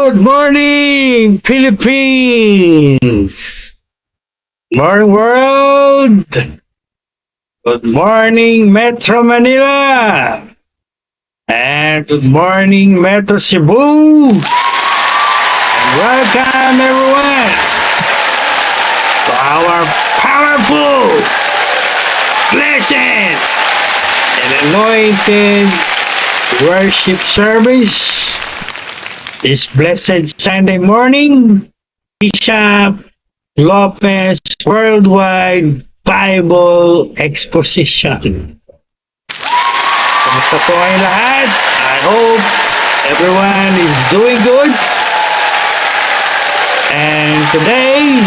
Good morning, Philippines! Morning, world! Good morning, Metro Manila! And good morning, Metro Cebu! And welcome, everyone, to our powerful, blessed, and anointed worship service this blessed Sunday morning. Bishop Lopez Worldwide Bible Exposition. Kamusta po kayo lahat? I hope everyone is doing good. And today,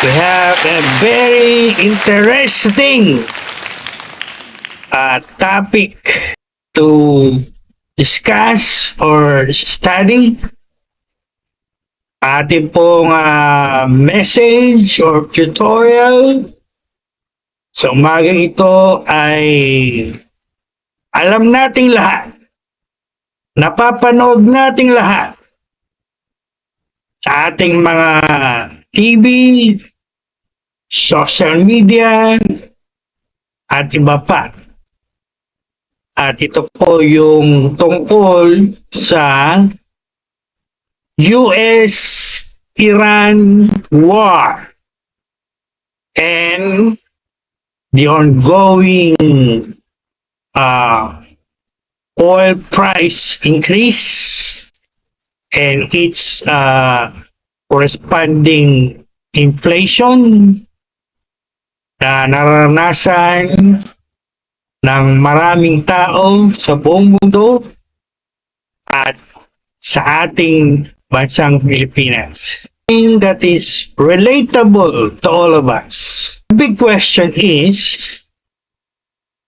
we have a very interesting topic to discuss or study. Ating pong message or tutorial sa umagang ito ay alam nating lahat, napapanood nating lahat sa ating mga TV, social media, at iba pa. At ito po yung tungkol sa US-Iran war and the ongoing oil price increase and its corresponding inflation na naranasan ng maraming tao sa buong mundo at sa ating bansang Pilipinas. Thing that is relatable to all of us. The big question is,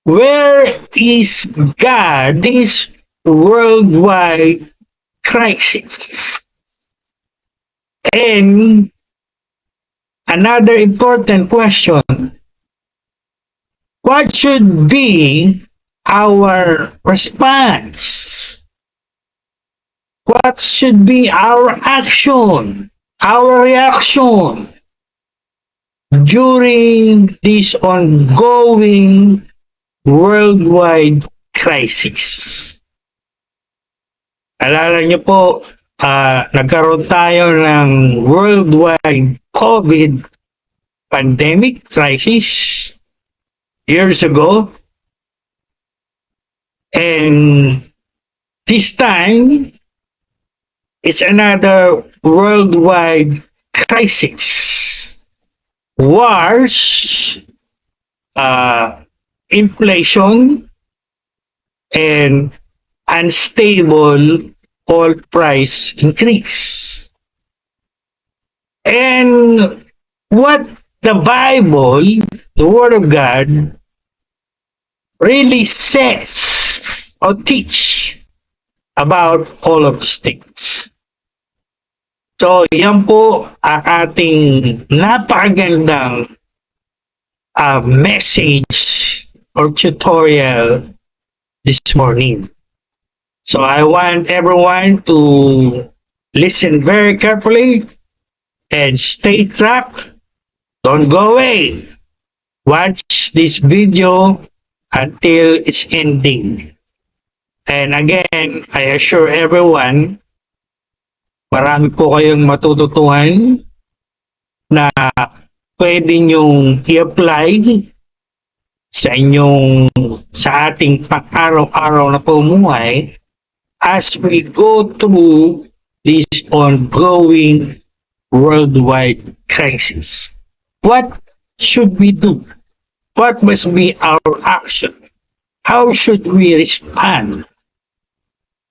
where is God this worldwide crisis? And another important question, what should be our response? What should be our action, our reaction during this ongoing worldwide crisis? Alala niyo po, nagkaroon tayo ng worldwide COVID pandemic crisis years ago, and this time it's another worldwide crisis. Wars, inflation, and unstable oil price increase. And what the Bible, the Word of God, really says or teach about all of these things. So, yan po ang ating napakagandang message or tutorial this morning. So, I want everyone to listen very carefully and stay trapped. Don't go away. Watch this video until its ending. And again, I assure everyone, marami po kayong matututuhan na pwede nyong i-apply sa ating pang-araw-araw na pamumuhay as we go through this ongoing worldwide crisis. What should we do? What must be our action? How should we respond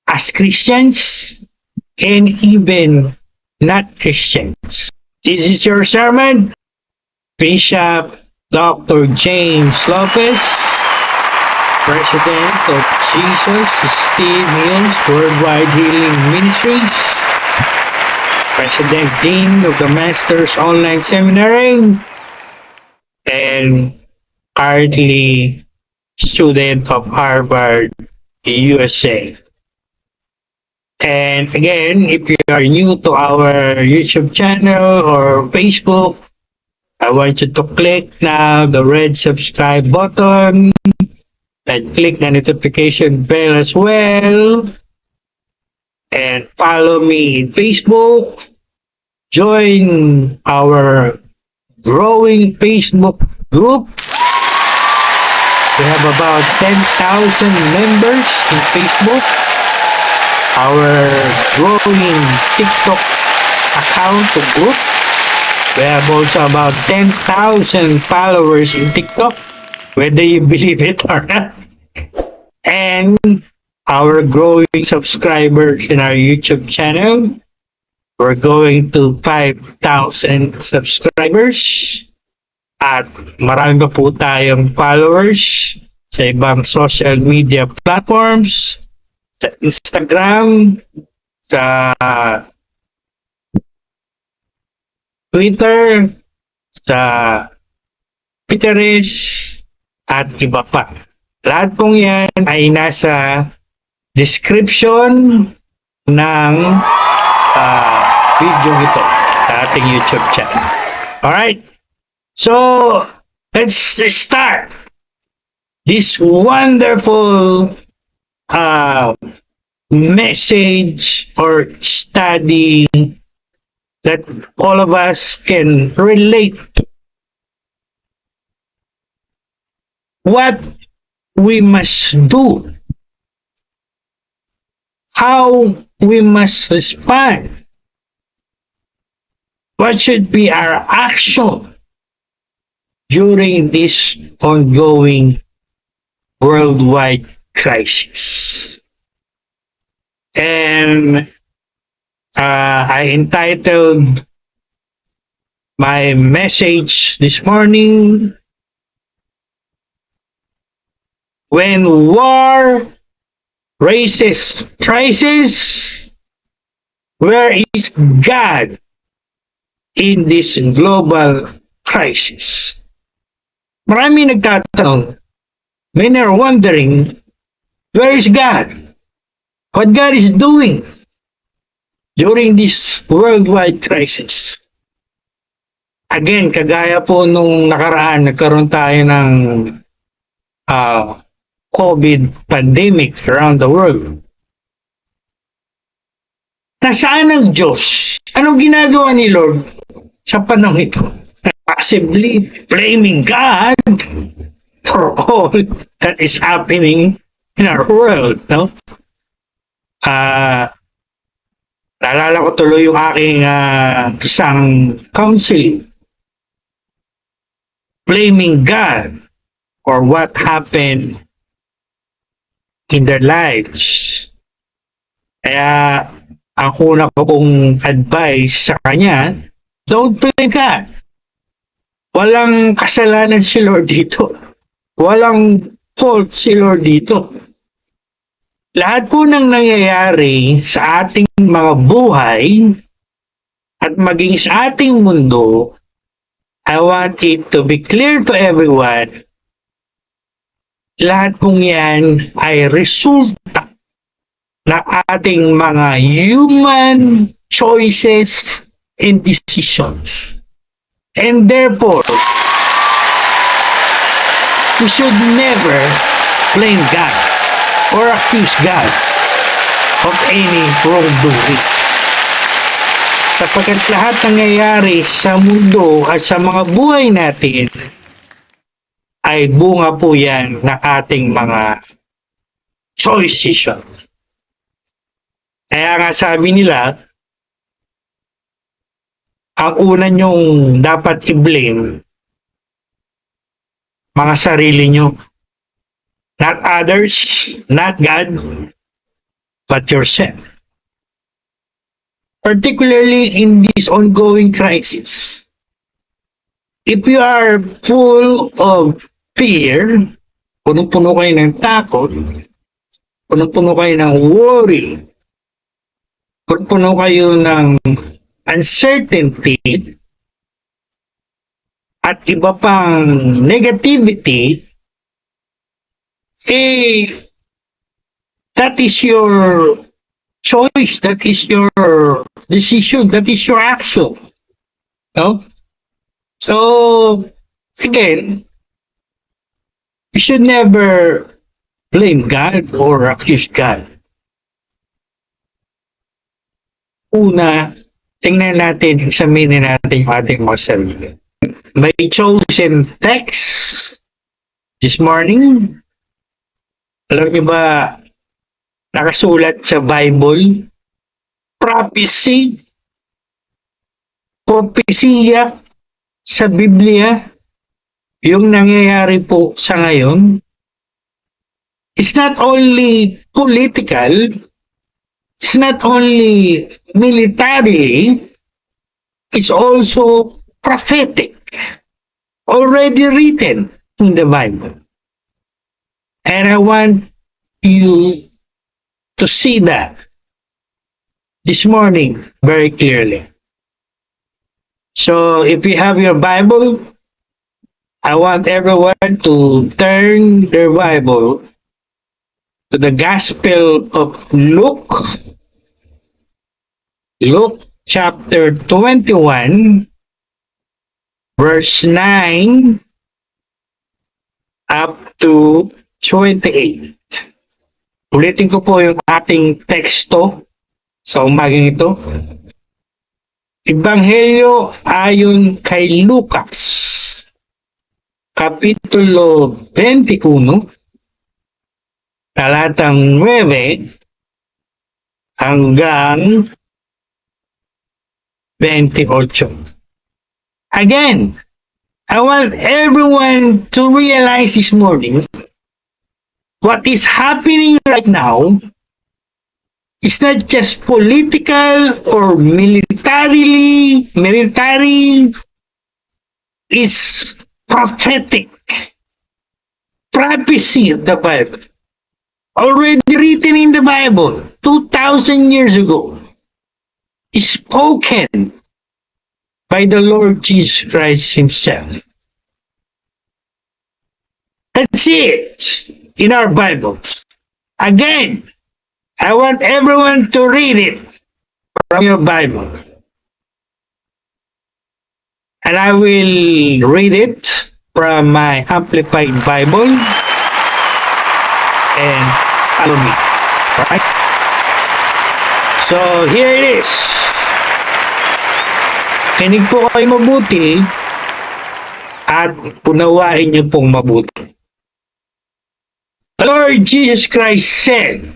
as Christians and even not Christians? This is your sermon, Bishop Dr. James Lopez, President of Jesus Steve Hills Worldwide Healing Ministries, President Dean of the Masters Online Seminary, and currently student of Harvard, USA. And again, if you are new to our YouTube channel or Facebook, I want you to click now the red subscribe button and click the notification bell as well. And follow me in Facebook. Join our growing Facebook group. We have about 10,000 members in Facebook. Our growing TikTok account or group. We have also about 10,000 followers in TikTok, whether you believe it or not. And our growing subscribers in our YouTube channel. We're going to 5,000 subscribers. At marami pa po tayong followers sa ibang social media platforms, sa Instagram, sa Twitter, sa Pinterest, at iba pa. Lahat pong yan ay nasa description ng video ito sa ating YouTube channel. Alright? So, let's start this wonderful message or study that all of us can relate to. What we must do, how we must respond, what should be our action during this ongoing worldwide crisis. And I entitled my message this morning, When War Raises Prices, Where is God in this global crisis? Marami nagtatanong, many are wondering, where is God? What God is doing during this worldwide crisis? Again, kagaya po nung nakaraan, nagkaroon tayo ng COVID pandemic around the world. Nasaan ang Diyos? Anong ginagawa ni Lord sa panahon ito? Possibly blaming God for all that is happening in our world, no? Naalala ko tuloy yung aking isang counseling, blaming God for what happened in their lives. Kaya ang una ko pong advice sa kanya, don't blame God. Walang kasalanan si Lord dito. Walang fault si Lord dito. Lahat po ng nangyayari sa ating mga buhay at maging sa ating mundo, I want it to be clear to everyone, lahat pong yan ay resulta ng ating mga human choices and decisions. And therefore, we should never blame God or accuse God of any wrongdoing. Sapagkat lahat nangyayari sa mundo at sa mga buhay natin ay bunga po yan ng ating mga choices. Kaya nga sabi nila, ang una nyong dapat i-blame, mga sarili nyo. Not others, not God, but yourself. Particularly in this ongoing crisis. If you are full of fear, punong-puno kayo ng takot, punong-puno kayo ng worry, punong-puno kayo ng uncertainty, at iba pang negativity, that is your choice. That is your decision. That is your action. No? So, again, you should never blame God or accuse God. Una, tingnan natin, examine natin yung ating mga sarili. May chosen text this morning. Alam niyo ba, nakasulat sa Bible, propesya sa Biblia, yung nangyayari po sa ngayon, it's not only political, it's not only militarily, it's also prophetic, already written in the Bible. And I want you to see that this morning very clearly. So if you have your Bible, I want everyone to turn their Bible to the Gospel of Luke, Luke chapter 21, verse 9 up to 28. Ulitin ko po yung ating teksto sa umagang ito. Ebanghelyo ayon kay Lucas, Kapitulo 21, talatang 9 hanggang 28. Again, I want everyone to realize this morning what is happening right now is not just political or military, is prophetic. Prophecy of the Bible. Already written in the Bible 2,000 years ago. Spoken by the Lord Jesus Christ himself. That's it in our Bibles. Again, I want everyone to read it from your Bible. And I will read it from my Amplified Bible. And follow me. Alright? So, here it is. Kinig po kayo mabuti at unawain niyo pong mabuti. The Lord Jesus Christ said,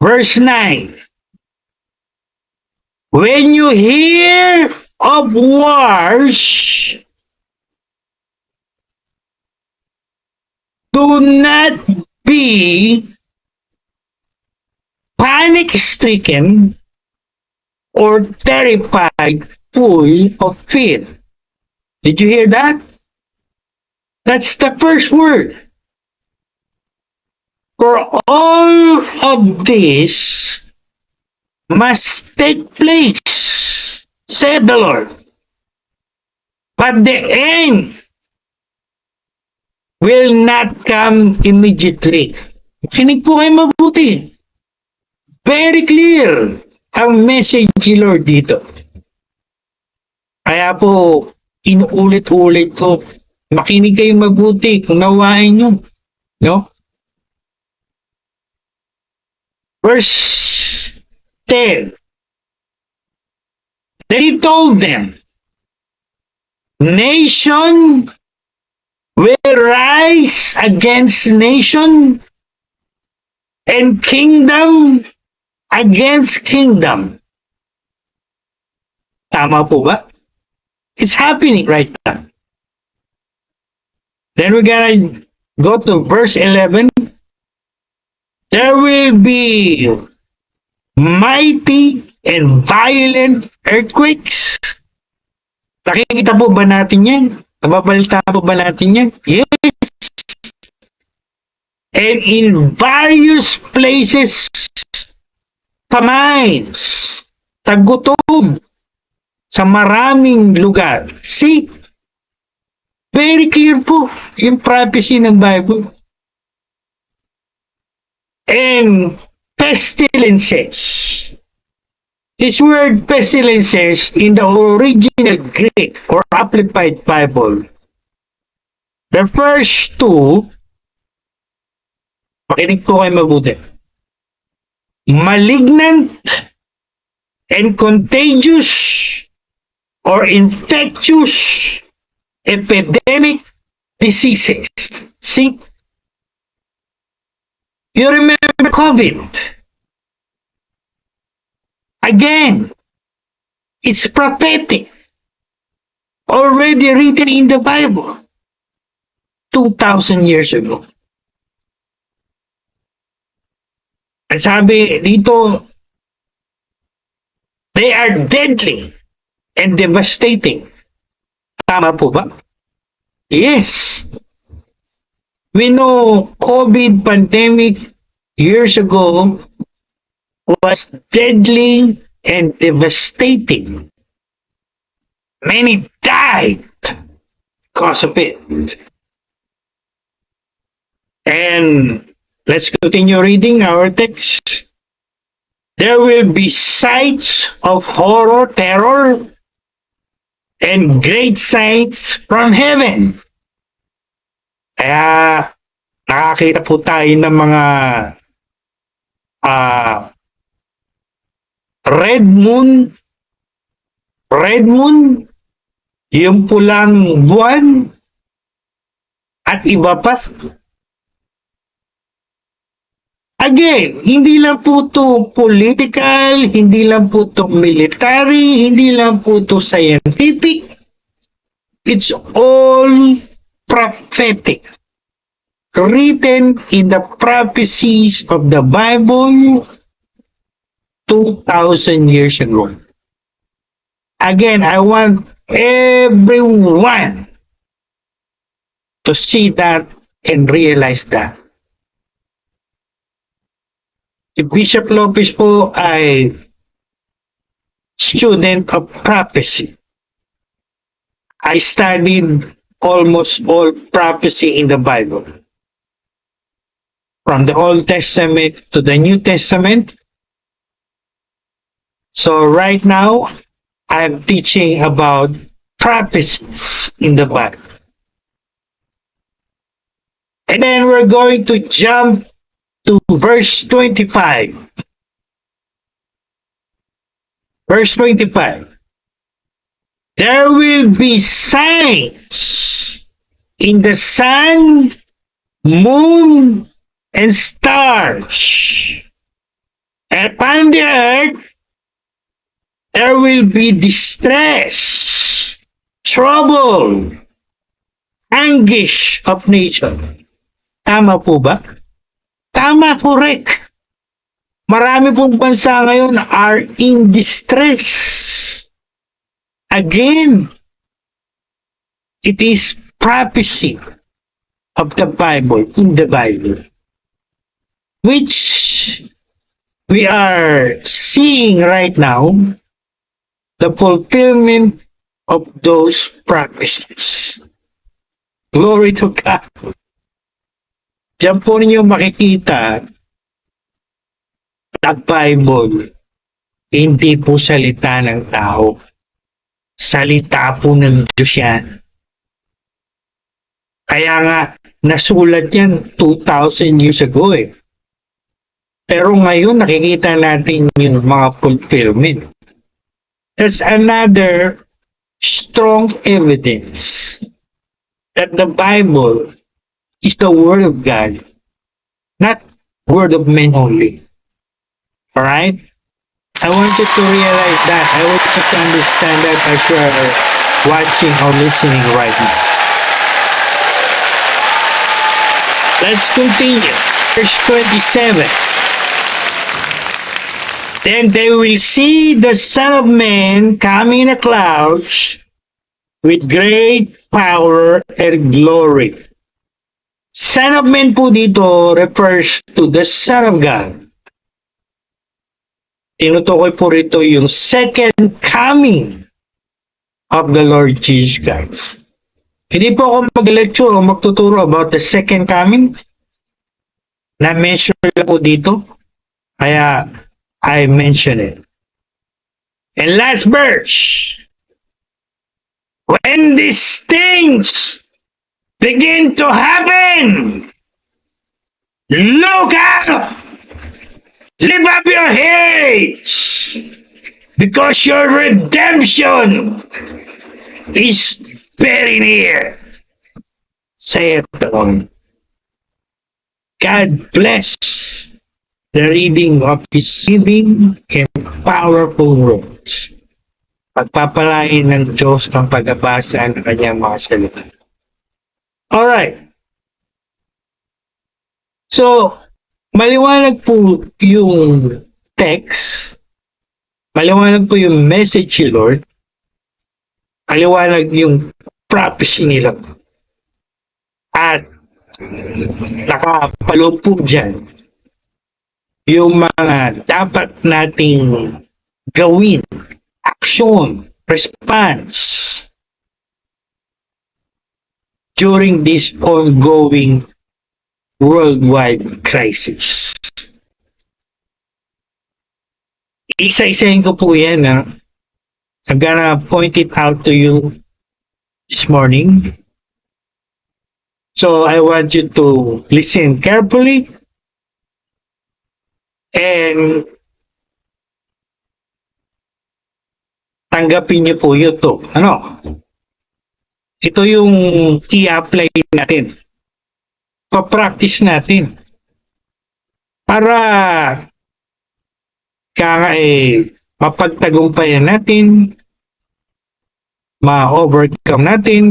verse 9, when you hear of wars, do not be panic-stricken or terrified, full of fear. Did you hear that? That's the first word. For all of this must take place, said the Lord. But the end will not come immediately. Kinig po kayo mabuti. Very clear ang message ni Lord dito. Kaya po, inuulit-ulit ko, makinig kayo mabuti kung nawain nyo. No? Verse 10. Then he told them, nation will rise against nation and kingdom against kingdom. Tama po ba? It's happening right now. Then we're gonna go to verse 11. There will be mighty and violent earthquakes. Nakikita po ba natin yan? Nababalita po ba natin yan? Yes. And in various places, famines, tagutom, sa maraming lugar. See? Very clear po yung prophecy ng Bible. And pestilences. This word pestilences in the original Greek or Amplified Bible refers to, makinig po kayo mabuti, malignant and contagious or infectious epidemic diseases. See? You remember COVID? Again, it's prophetic. Already written in the Bible 2,000 years ago. At sabi dito, they are deadly and devastating. Tama po ba? Yes. We know COVID pandemic years ago was deadly and devastating. Many died because of it. And let's continue reading our text. There will be sights of horror, terror, and great sights from heaven. Kaya nakakita po tayo ng mga red moon, yung pulang buwan, at iba pa. Again, hindi lang po to political, hindi lang po to military, hindi lang po to scientific. It's all prophetic. Written in the prophecies of the Bible 2,000 years ago. Again, I want everyone to see that and realize that. Si Bishop Lopez po ay student of prophecy. I studied almost all prophecy in the Bible. From the Old Testament to the New Testament. So right now, I'm teaching about prophecies in the Bible. And then we're going to jump to verse 25. Verse 25. There will be signs in the sun, moon, and stars. And upon the earth, there will be distress, trouble, anguish of nation. Tama po ba? Tama, correct. Marami pong bansa ngayon are in distress. Again, it is prophecy of the Bible, in the Bible, which we are seeing right now, the fulfillment of those prophecies. Glory to God. Diyan po ninyo makikita na Bible, hindi po salita ng tao. Salita po ng Diyos yan. Kaya nga, nasulat yan 2,000 years ago eh. Pero ngayon, nakikita natin yung mga fulfillment. That's another strong evidence that the Bible is the Word of God, not Word of men only. Alright? I want you to realize that. I want you to understand that as you are watching or listening right now. Let's continue. Verse 27. Then they will see the Son of Man coming in the clouds with great power and glory. Son of Man po dito refers to the Son of God. Tinutukoy po rito yung second coming of the Lord Jesus Christ. Hindi po ako mag-lecture o magtuturo about the second coming. Na-mention lang po dito. Kaya, I mention it. And last verse. When these things begin to happen, look up! Lift up your heads! Because your redemption is very near. Saith the Lord. God bless the reading of His living and powerful words. Pagpapalain ng Diyos ang pagbabasa ng kanyang mga salita. Alright. So, maliwanag po yung text, maliwanag po yung message ni Lord, maliwanag yung prophecy nila. At nakapaloob po dyan yung mga dapat nating gawin, action, response during this ongoing worldwide crisis. Isa-isahin ko po yan. I'm gonna point it out to you this morning. So I want you to listen carefully and tanggapin niyo po ito. Ito yung i-apply natin. Pa-practice natin. Para mapagtagumpayan natin, ma-overcome natin,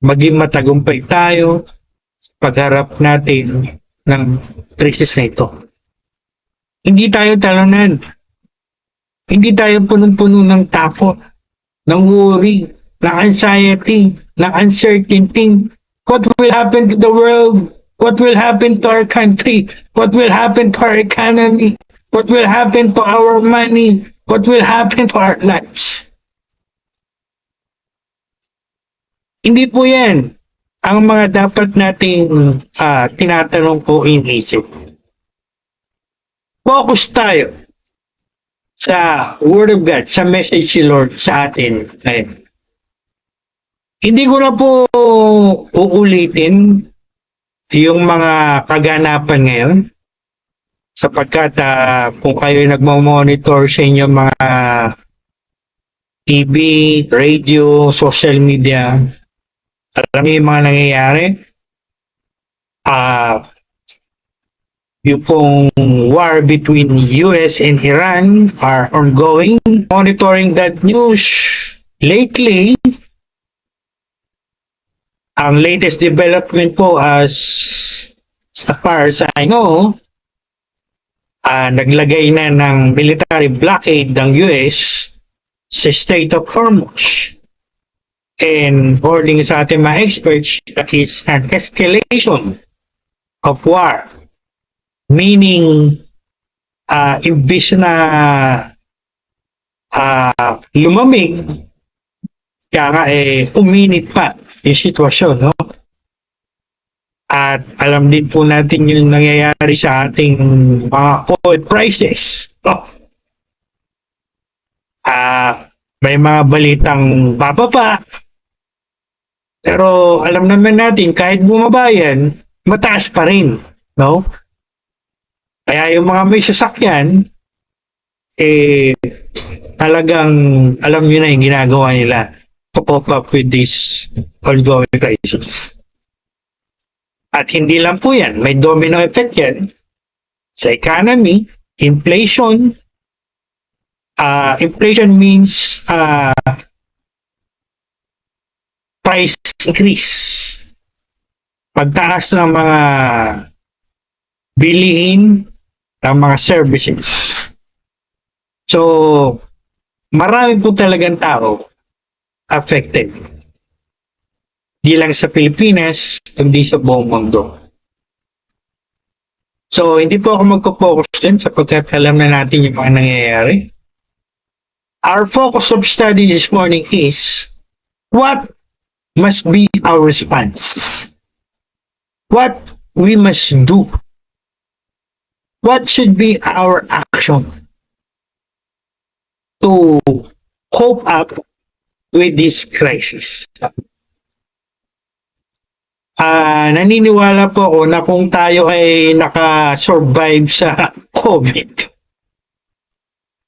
maging matagumpay tayo sa pagharap natin ng krisis na ito. Hindi tayo talunan. Hindi tayo punong-puno ng takot, ng worry, ng anxiety, ng uncertainty. What will happen to the world? What will happen to our country? What will happen to our economy? What will happen to our money? What will happen to our lives? Hindi po yan ang mga dapat nating tinatanong o inisip. Focus tayo sa Word of God, sa message ni Lord sa atin. Hindi ko na po uulitin yung mga kaganapan ngayon sapagkat kung kayo nagmamonitor sa inyong mga TV, radio, social media, alam niyo yung mga nangyayari. Yung pong war between US and Iran are ongoing. Monitoring that news lately, ang latest development po as far as I know, naglagay na ng military blockade ng US sa Strait of Hormuz. And according sa ating mga experts, that is an escalation of war. Meaning, imbis na lumamig, kaya uminit pa yung sitwasyon, no? At alam din po natin yung nangyayari sa ating mga oil prices. May mga balitang bababa, pero alam naman natin kahit bumaba yan, mataas pa rin, no? Kaya yung mga may sasakyan, talagang alam nyo na yung ginagawa nila to cope up with this ongoing crisis. At hindi lang po yan, may domino effect yan sa economy, inflation. Inflation means price increase. Pagtaas ng mga bilihin ng mga services. So, marami po talagang tao affected. Di lang sa Pilipinas, kundi sa buong mundo. So, hindi po ako magpo-focus din sapagkat alam na natin yung mga nangyayari. Our focus of study this morning is what must be our response? What we must do what should be our action to cope up with this crisis? Naniniwala po ako na kung tayo ay naka-survive sa COVID,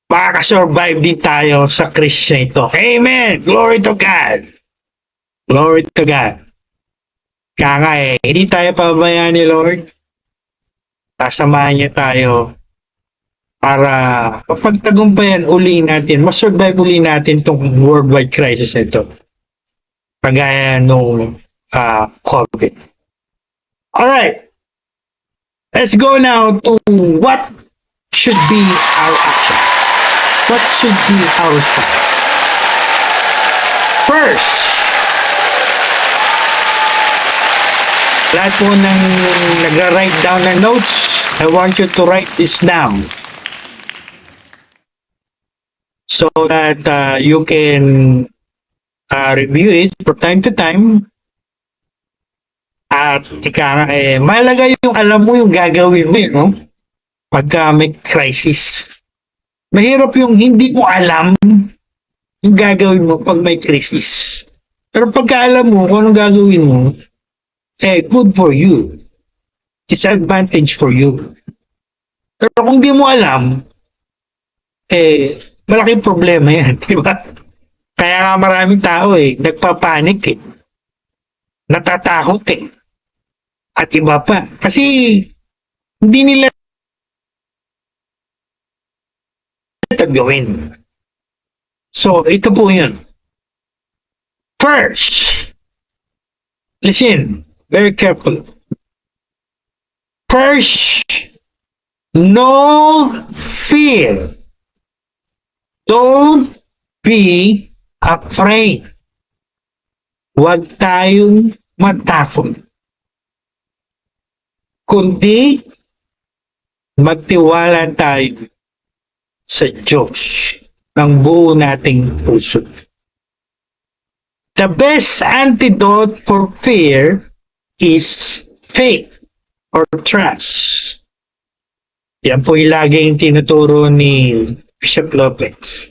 makaka-survive din tayo sa crisis na ito. Amen! Glory to God! Glory to God! Kaya nga hindi tayo pabayaan ni Lord. Sasamahan niya tayo para kapagtagumpayan uli natin, masurvive uli natin itong worldwide crisis na ito. Kagaya nung COVID. Alright. Let's go now to what should be our action. What should be our step? First, lahat po ng nagra-write down ng notes, I want you to write this down so that you can review it from time to time. At mahalaga yung alam mo yung gagawin mo, no? Pagka may crisis. Mahirap yung hindi mo alam yung gagawin mo pag may crisis. Pero pagka alam mo kung anong gagawin mo, good for you. It's advantage for you. Pero kung di mo alam, malaking problema yan, di ba? Kaya nga maraming tao nagpapanik natatakot at iba pa. Kasi hindi nila gawin. So, ito po yun. First, listen, very careful. First, no fear. Don't be afraid. Huwag tayong matakot. Kundi magtiwala tayo sa Diyos ng buo nating puso. The best antidote for fear is faith or trust. Yan po yung laging tinuturo ni Bishop Lopez.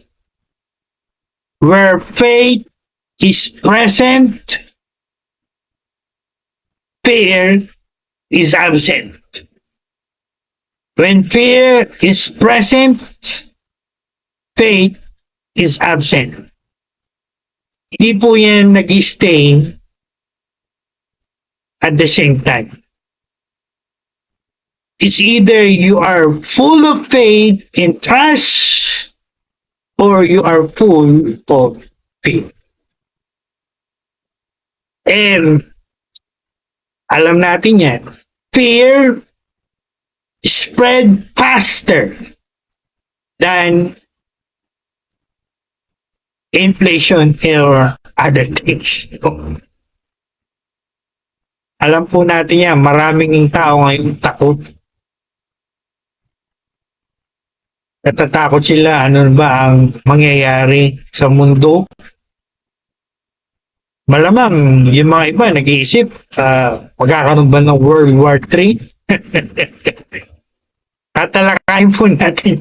Where faith is present, fear is absent. When fear is present, faith is absent. Hindi po yan nag-stay at the same time. It's either you are full of faith and trust or you are full of fear. And alam natin yan, fear spread faster than inflation or other things. Alam po natin yan, maraming tao ngayon takot. Natatakot sila, ano ba ang mangyayari sa mundo? Malamang yung mga iba nag-iisip, magkakaroon ba ng World War III? Tatalakayin po natin.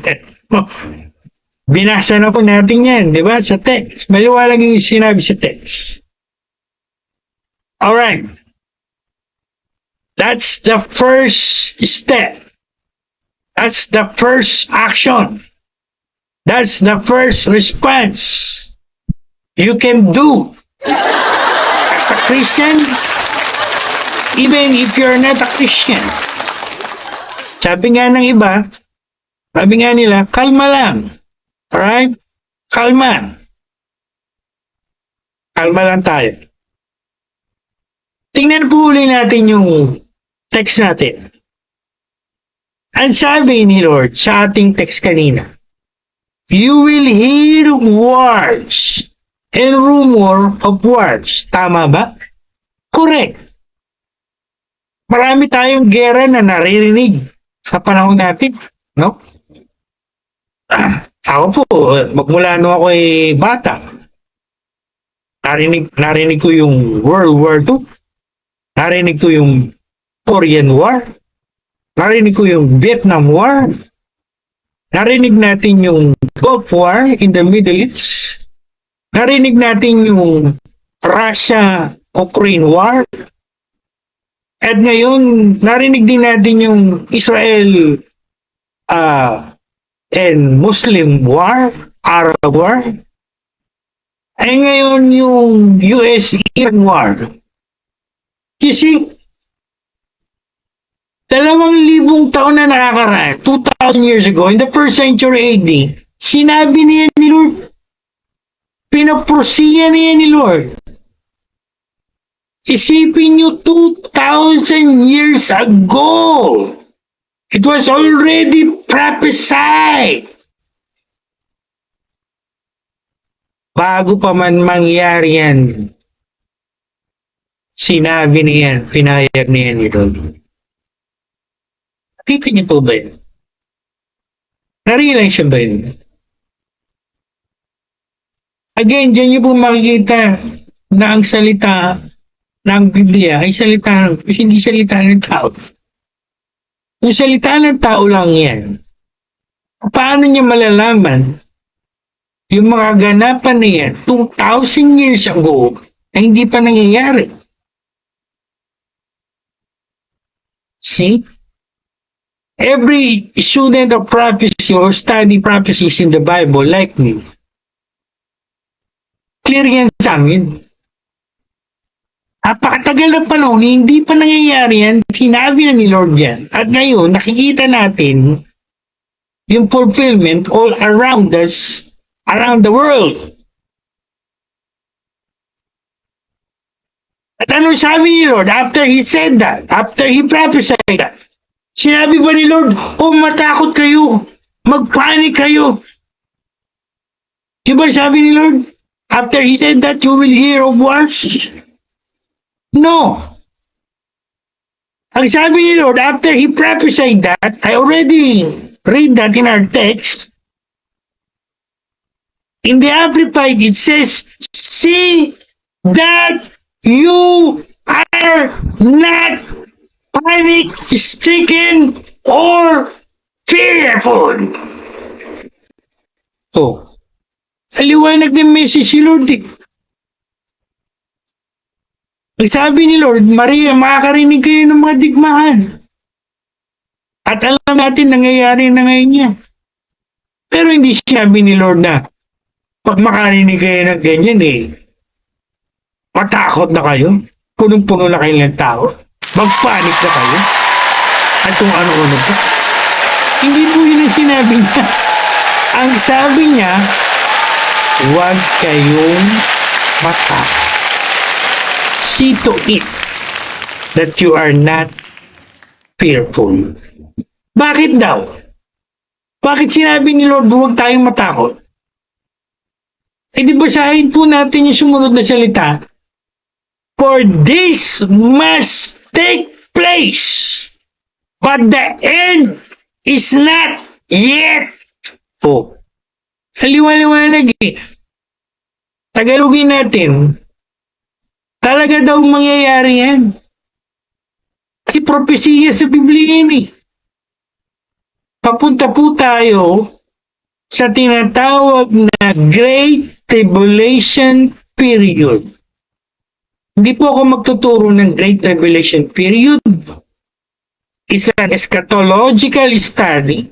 Binasa na po natin yan, di ba? Sa text. Maliwalag yung sinabi sa text. Alright. That's the first step. That's the first action. That's the first response you can do as a Christian, even if you're not a Christian. Sabi nga ng iba, sabi nga nila, kalma lang. Alright? Kalma. Kalma lang tayo. Tingnan po ulit natin yung text natin. Ang sabi ni Lord sa ating text kanina, you will hear wars and rumor of wars. Tama ba? Correct. Marami tayong gera na naririnig sa panahon natin, no? Ako po, magmula nung ako ay bata, narinig ko yung World War II, narinig ko yung Korean War, Narinig ko yung Vietnam War. Narinig natin yung Gulf War in the Middle East. Narinig natin yung Russia-Ukraine War. At ngayon, narinig din natin yung Israel and Muslim War, Arab War. Ay ngayon yung US-Iran War. You see, 2,000 taon na nakakaraan, 2,000 years ago, in the 1st century AD, sinabi niya ni Lord, pinaprosiya niya ni Lord. Isipin nyo, 2,000 years ago, it was already prophesied. Bago pa man mangyari yan, sinabi niya, pinayag niya ni Lord. Nakita niyo po ba yun? Na-realize ba yun? Again, dyan niyo po makikita na ang salita ng Biblia ay salita ng, kasi hindi salita ng tao. Yung salita ng tao lang yan. Paano niya malalaman yung mga ganapan na yan 2,000 years ago na hindi pa nangyayari? See? Every student of prophecy or study prophecies in the Bible like me, clear yan sa amin. Napakatagal na panahon, hindi pa nangyayari yan, sinabi na ni Lord yan. At ngayon, nakikita natin yung fulfillment all around us, around the world. At ano sabi ni Lord after He said that, after He prophesied that? Sinabi ba ni Lord, matakot kayo, magpanik kayo? Diba sabi ni Lord, after He said that you will hear of wars? No. Ang sabi ni Lord, after He prophesied that, I already read that in our text. In the Amplified, it says, see that you are not panic-stricken or fearful. Oh, aliwanag ng message ni Lord. Ang sabi ni Lord, Maria, makakarinig kayo ng mga digmaan. At alam natin, nangyayari na ngayon yan. Pero hindi sinabi ni Lord na, pag makarinig kayo ng ganyan matakot na kayo, punong-puno na kayo ng tao, magpanik na kayo, at kung ano-ano pa. Hindi po yun ang sinabi niya. Ang sabi niya, huwag kayong matakot. See to it that you are not fearful. Bakit daw? Bakit sinabi ni Lord, huwag tayong matakot? Di basahin po natin yung sumunod na salita. For this must take place, but the end is not yet. Oh, liwanag Tagalogin natin. Talaga daw mangyayari yan. Kasi propesiya sa Biblia yan Papunta po tayo sa tinatawag na Great Tribulation Period. Hindi po ako magtuturo ng Great Tribulation Period. It's an eschatological study.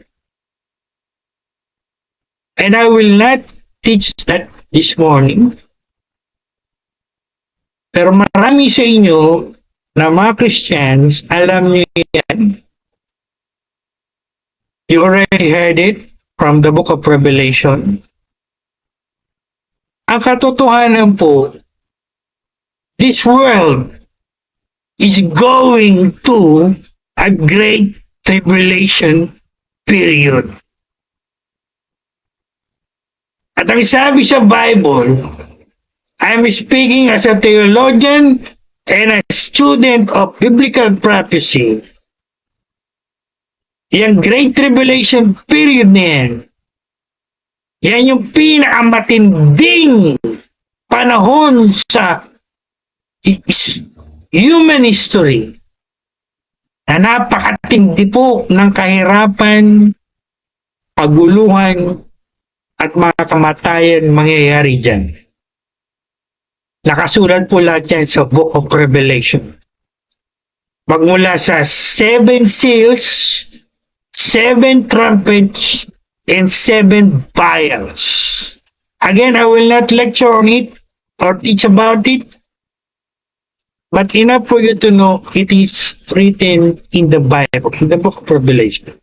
And I will not teach that this morning. Pero marami sa inyo na mga Christians, alam niyo yan. You already heard it from the book of Revelation. Ang katotohanan po, this world is going to a great tribulation period. At ang sabi sa Bible, I'm speaking as a theologian and a student of biblical prophecy. Yung Great Tribulation period na yan yung pinakamatinding panahon sa human history. na napakatindi po ng kahirapan, paguluhan, at mga kamatayan mangyayari dyan. Nakasulat po lahat yan sa Book of Revelation. Magmula sa 7 seals, 7 trumpets, and 7 vials. Again, I will not lecture on it or teach about it, but enough for you to know it is written in the Bible, in the Book of Revelation.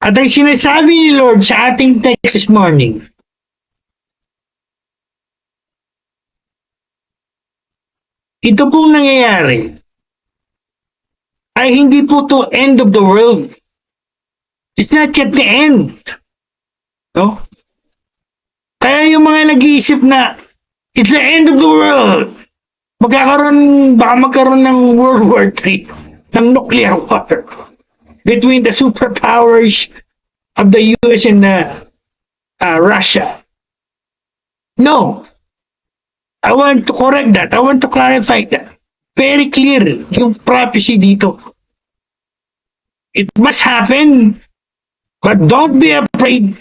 At ang sinasabi ni Lord sa ating text this morning, ito pong nangyayari ay hindi po to end of the world. It's not yet the end. No? Kaya yung mga nag-iisip na it's the end of the world, baka magkaroon ng World War III, ng nuclear war between the superpowers of the US and Russia. No. I want to correct that. I want to clarify that. Very clear yung prophecy dito. It must happen, but don't be afraid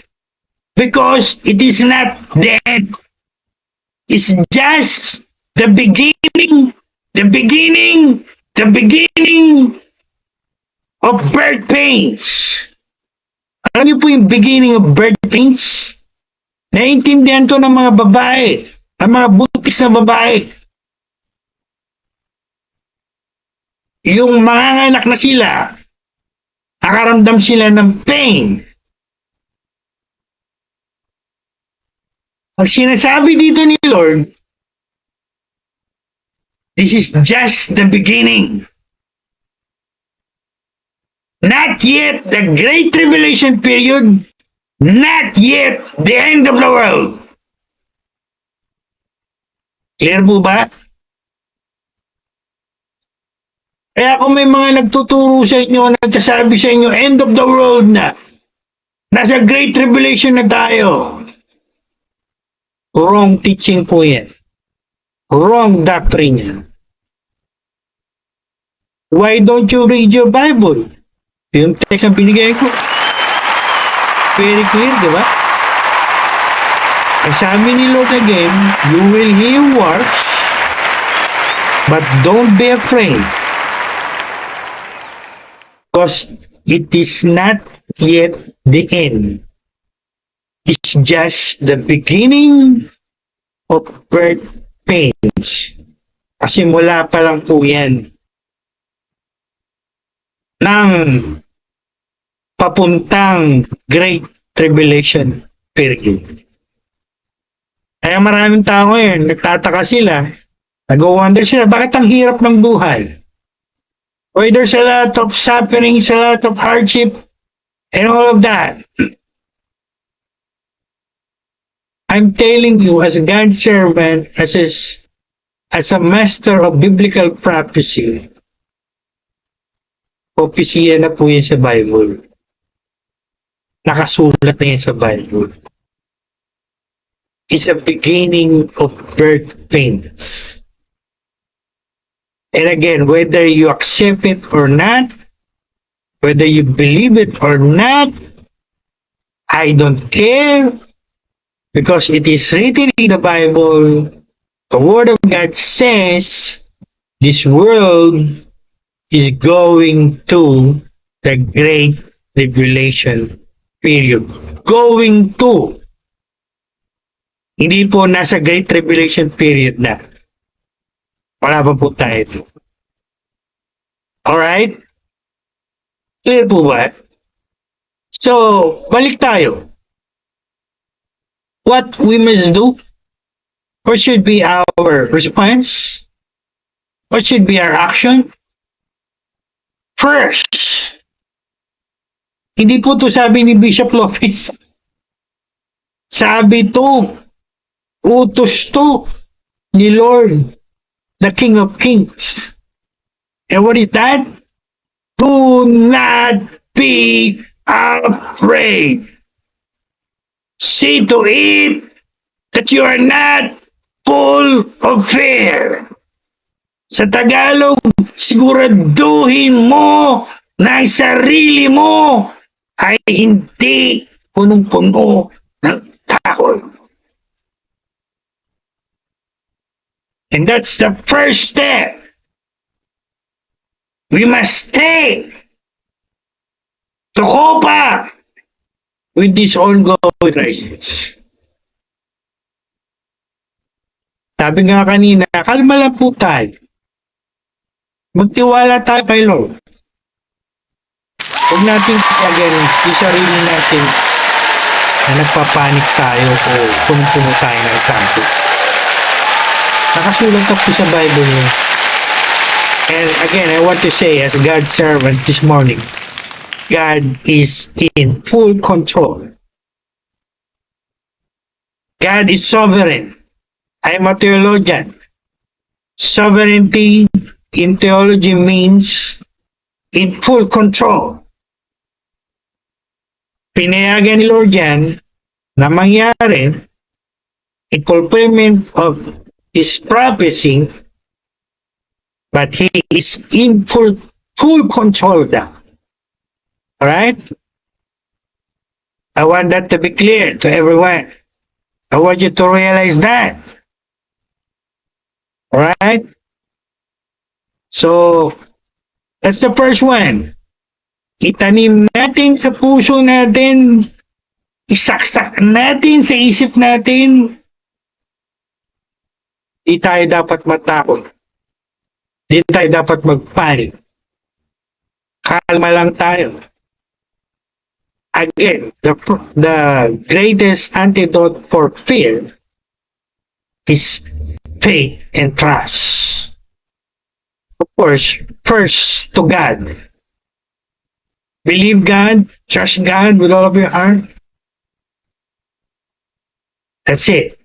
because it is not the end. It's just the beginning of birth pains. Alam niyo po yung beginning of birth pains? Naiintindihan to ng mga babae, ng mga buntis na babae. Yung manganganak na sila, nakaramdam sila ng pain. Ang sinasabi dito ni Lord, this is just the beginning. Not yet the Great Tribulation period, not yet the end of the world. Clear po ba? Kaya kung may mga nagtuturo sa inyo, nagsasabi sa inyo, end of the world na, nasa Great Tribulation na tayo, wrong teaching po yan. Wrong doctrine yan. Why don't you read your Bible? Yung text ang binigay ko. Very clear, di ba? Sabi ni Lord again, you will hear wars, but don't be afraid. Because it is not yet the end. It's just the beginning of birth pains. Kasi mula pa lang po yan ng papuntang Great Tribulation period. Kaya maraming tao ngayon, nagtataka sila, nag-wonder sila, bakit ang hirap ng buhay? Why there's a lot of suffering, a lot of hardship, and all of that. I'm telling you, as God's servant, as a master of biblical prophecy, propesya na po yan sa Bible. Nakasulat na yan sa Bible. It's a beginning of birth pains. And again, whether you accept it or not, whether you believe it or not, I don't care, because it is written in the Bible, the Word of God says, this world is going to the Great Tribulation period. Going to. Hindi po nasa Great Tribulation period na. Wala pa po tayo. Alright? Clear po ba? So, balik tayo. What we must do? What should be our response? What should be our action? First, hindi po to sabi ni Bishop Lopez. Sabi to, utos to ni Lord, the King of Kings. And what is that? Do not be afraid. See to it that you are not full of fear. Sa Tagalog, siguraduhin mo na ang sarili mo ay hindi punong-puno ng takot. And that's the first step. We must take to cope up with this ongoing crisis. Sabi nga kanina, kalma lang po tayo. Magtiwala tayo kay Lord. Huwag natin again yung sarili natin na nagpapanik tayo o punong-puno tayo ng takot. Nakasulat ako sa Bible niya. And again, I want to say as God's servant this morning, God is in full control. God is sovereign. I am a theologian. Sovereignty in theology means in full control. Pinayagan ni Lord yan na mangyari in fulfillment of His prophecy, but He is in full control now. Alright? I want that to be clear to everyone. I want you to realize that. Alright? So, that's the first one. Itanim natin sa puso natin, isaksak natin sa isip natin, di tayo dapat matakot. Di tayo dapat magpanik. Kalma lang tayo. Again, the greatest antidote for fear is faith and trust. Of course, first to God. Believe God, trust God with all of your heart. That's it.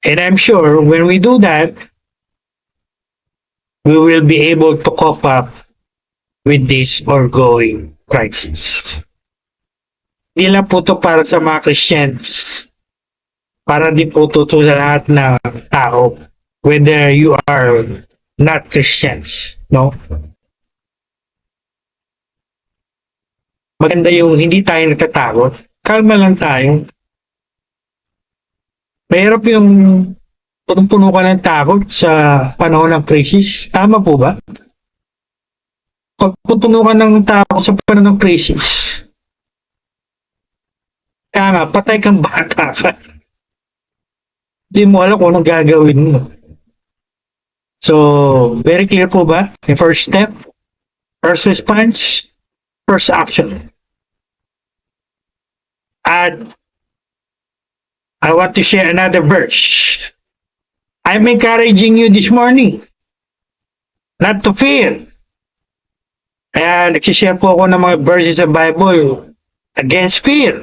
And I'm sure when we do that, we will be able to cope up with this ongoing crisis. Hindi lang po ito para sa mga Christians. Para di po ito sa lahat ng tao. Whether you are not Christians. No? Maganda yung hindi tayo natatakot. Kalma lang tayo. Mahirap yung punong-puno ka ng takot sa panahon ng krisis. Tama po ba? Pag puno ka ng takot sa panahon ng krisis, kaya nga, patay kang bata ka. Hindi mo alam kung anong gagawin mo. So, very clear po ba? The first step, first response, first action. And I want to share another verse. I'm encouraging you this morning not to fear. Kaya nagsishare po ako ng mga verses sa Bible against fear.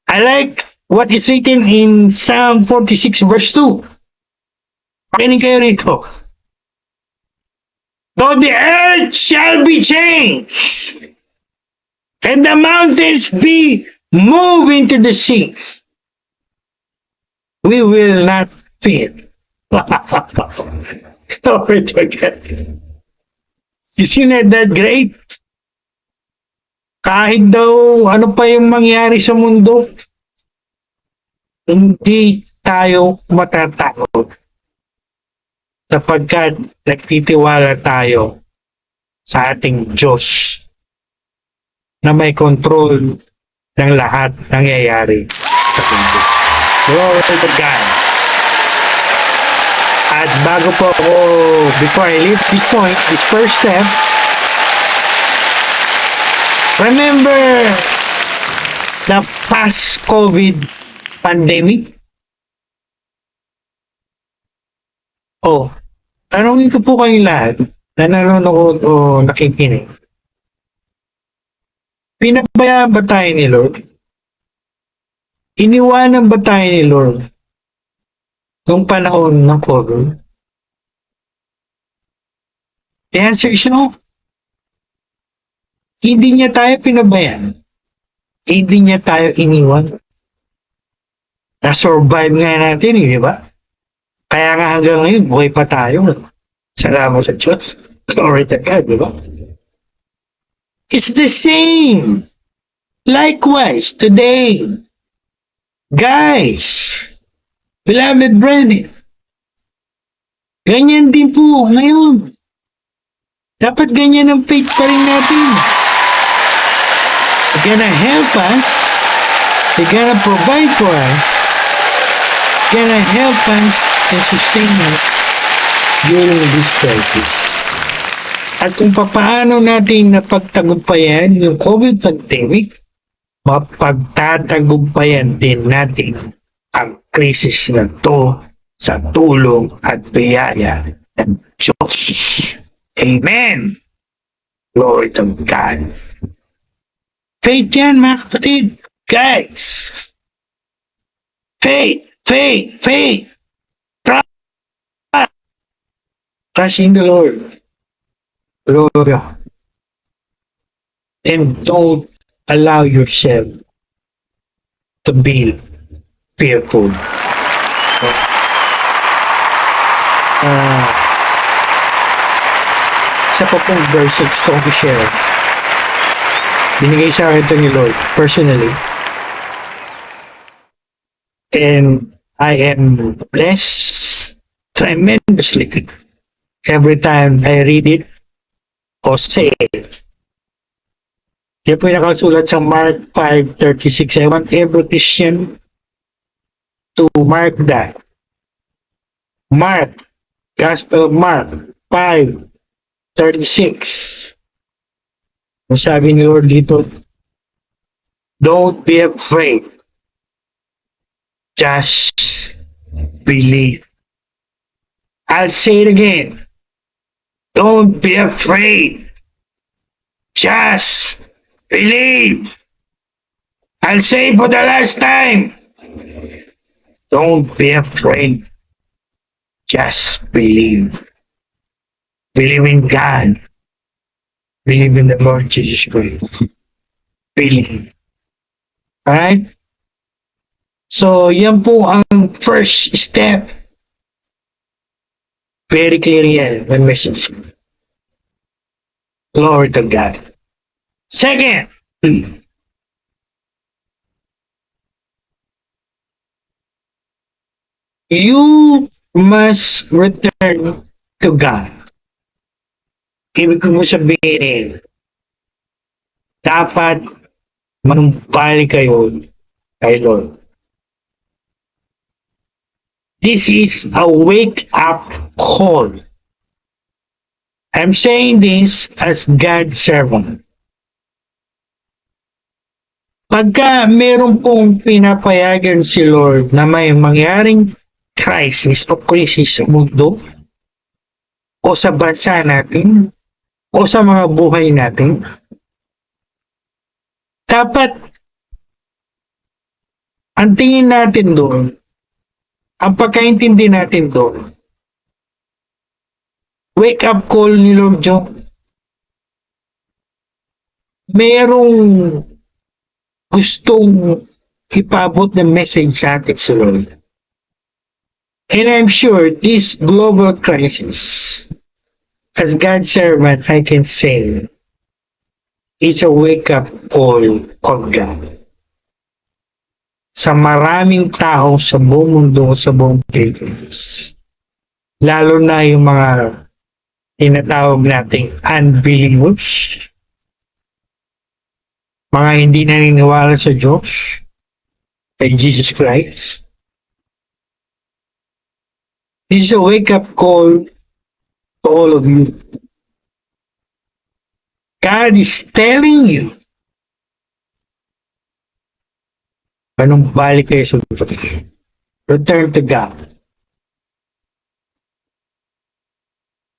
I like what is written in Psalm 46 verse 2. Pakinig kayo rito. Though the earth shall be changed, and the mountains be moved into the sea, we will not fear. Glory to God. Isn't that great? Kahit daw ano pa yung mangyari sa mundo, hindi tayo matatakot sapagkat nagtitiwala tayo sa ating Diyos na may control ng lahat nangyayari sa mundo. Glory to God. At bago po ako, before I leave this point, this first step, remember the past COVID pandemic? Oh, tanongin ko po kayong lahat na nanonood o nakikinig. Pinabayaan ba tayo ni Lord? Iniwanan ba tayo ni Lord noong panahon ng COVID? The answer is no. Hindi niya tayo pinabayaan. Hindi niya tayo iniwan. Na-survive nga natin, di ba? Kaya nga hanggang ngayon, buhay pa tayo. Salamat sa Diyos. Glory to God, di ba? It's the same. Likewise, today, guys, beloved brethren, ganyan din po ngayon. Dapat ganyan ang faith pa rin natin. They're gonna help us. They're gonna provide for us. They're gonna help us and sustain us during this crisis. At kung paano natin napagtagumpayan yung COVID pandemic, mapagtatagumpayan din natin ang krisis na to sa tulong at biyaya ng Diyos. Amen! Glory to God. Faith yan, mga kapatid. Guys! Faith! Faith! Faith! Trust in the Lord. Glory. And don't allow yourself to be fearful. Isa pa pong verse gusto kong i-share. Binigay sa akin ito ni Lord personally. And I am blessed tremendously every time I read it o say it. Yan po yung nakasulat sa Mark 5:36. I want every Christian to mark that. Mark, Gospel of Mark 5:36. Ang sabi ni Lord dito, don't be afraid. Just believe. I'll say it again. Don't be afraid. Just believe. I'll say it for the last time. Don't be afraid. Just believe. Believe in God. Believe in the Lord Jesus Christ. Believe. Alright? So, yan po ang first step. Very clear yan, the message. Glory to God. Second, you must return to God. Ibig ko sabihin, dapat manumbalik kayo kay Lord. This is a wake-up call. I'm saying this as God's servant. Pagka meron pong pinapayagan si Lord na may mangyaring crisis o crisis sa mundo o sa bansa natin o sa mga buhay natin, dapat ang tingin natin doon, ang pagkaintindi natin doon, wake up call ni Lord John. Merong gustong ipabot ng message sa atin si Lord. And I'm sure this global crisis, as God's servant, I can say, is a wake-up call of God. Sa maraming tao sa buong mundo, sa buong Pilipinas. Lalo na yung mga tinatawag nating unbelievers, mga hindi naniniwala sa Diyos, kay Jesus Christ. This is a wake-up call to all of you. God is telling you, manumbalik kayo sa Diyos. Return to God.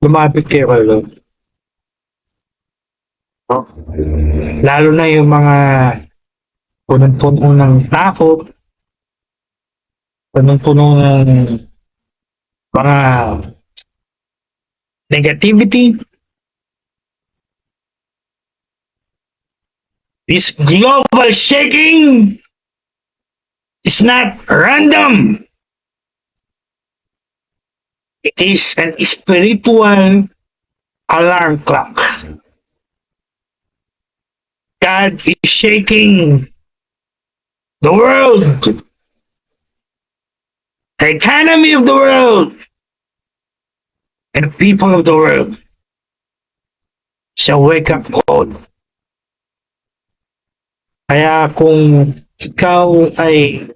Lumapit kayo kay Lord. No? Lalo na yung mga punong-puno ng takot, punong-puno ng mga negativity. This global shaking is not random. It is an spiritual alarm clock. God is shaking the world, the economy of the world, and the people of the world. It's a wake-up call. Kaya kung ikaw ay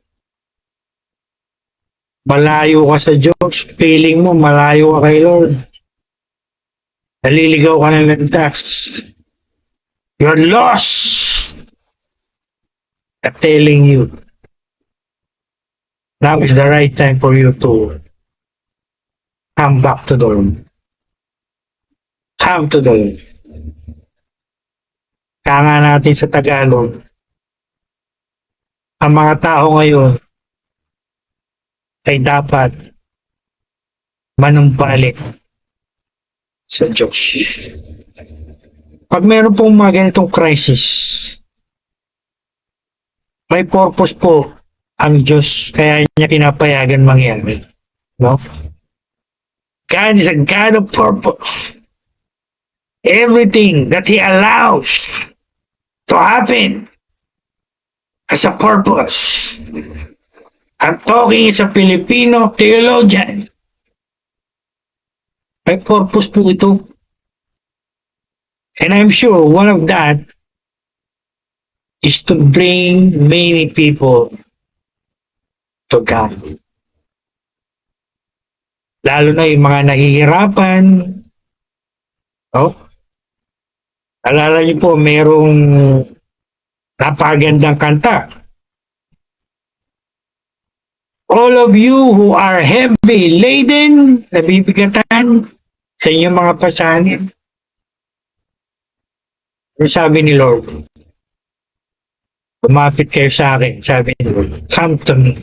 malayo ka sa Diyos, feeling mo malayo ka kay Lord, naliligaw ka ng landas, you're lost. I'm telling you, now is the right time for you to come back to the Lord. Come to the Lord. Kaya nga natin sa Tagalog, ang mga tao ngayon ay dapat manumbalik sa Diyos. Pag meron pong mga ganitong crisis, may purpose po ang Diyos, kaya niya pinapayagan mangyari. No? God is a God of purpose. Everything that He allows to happen has a purpose. I'm talking as a Filipino theologian. May purpose po ito. And I'm sure one of that is to bring many people to God. Lalo na yung mga nahihirapan. Oh? Alala niyo po, merong napagandang kanta. All of you who are heavy laden, nabibigatan sa inyong mga pasanin. Sabi ni Lord, lumapit kayo sa akin. Sabi ni Lord, come to me.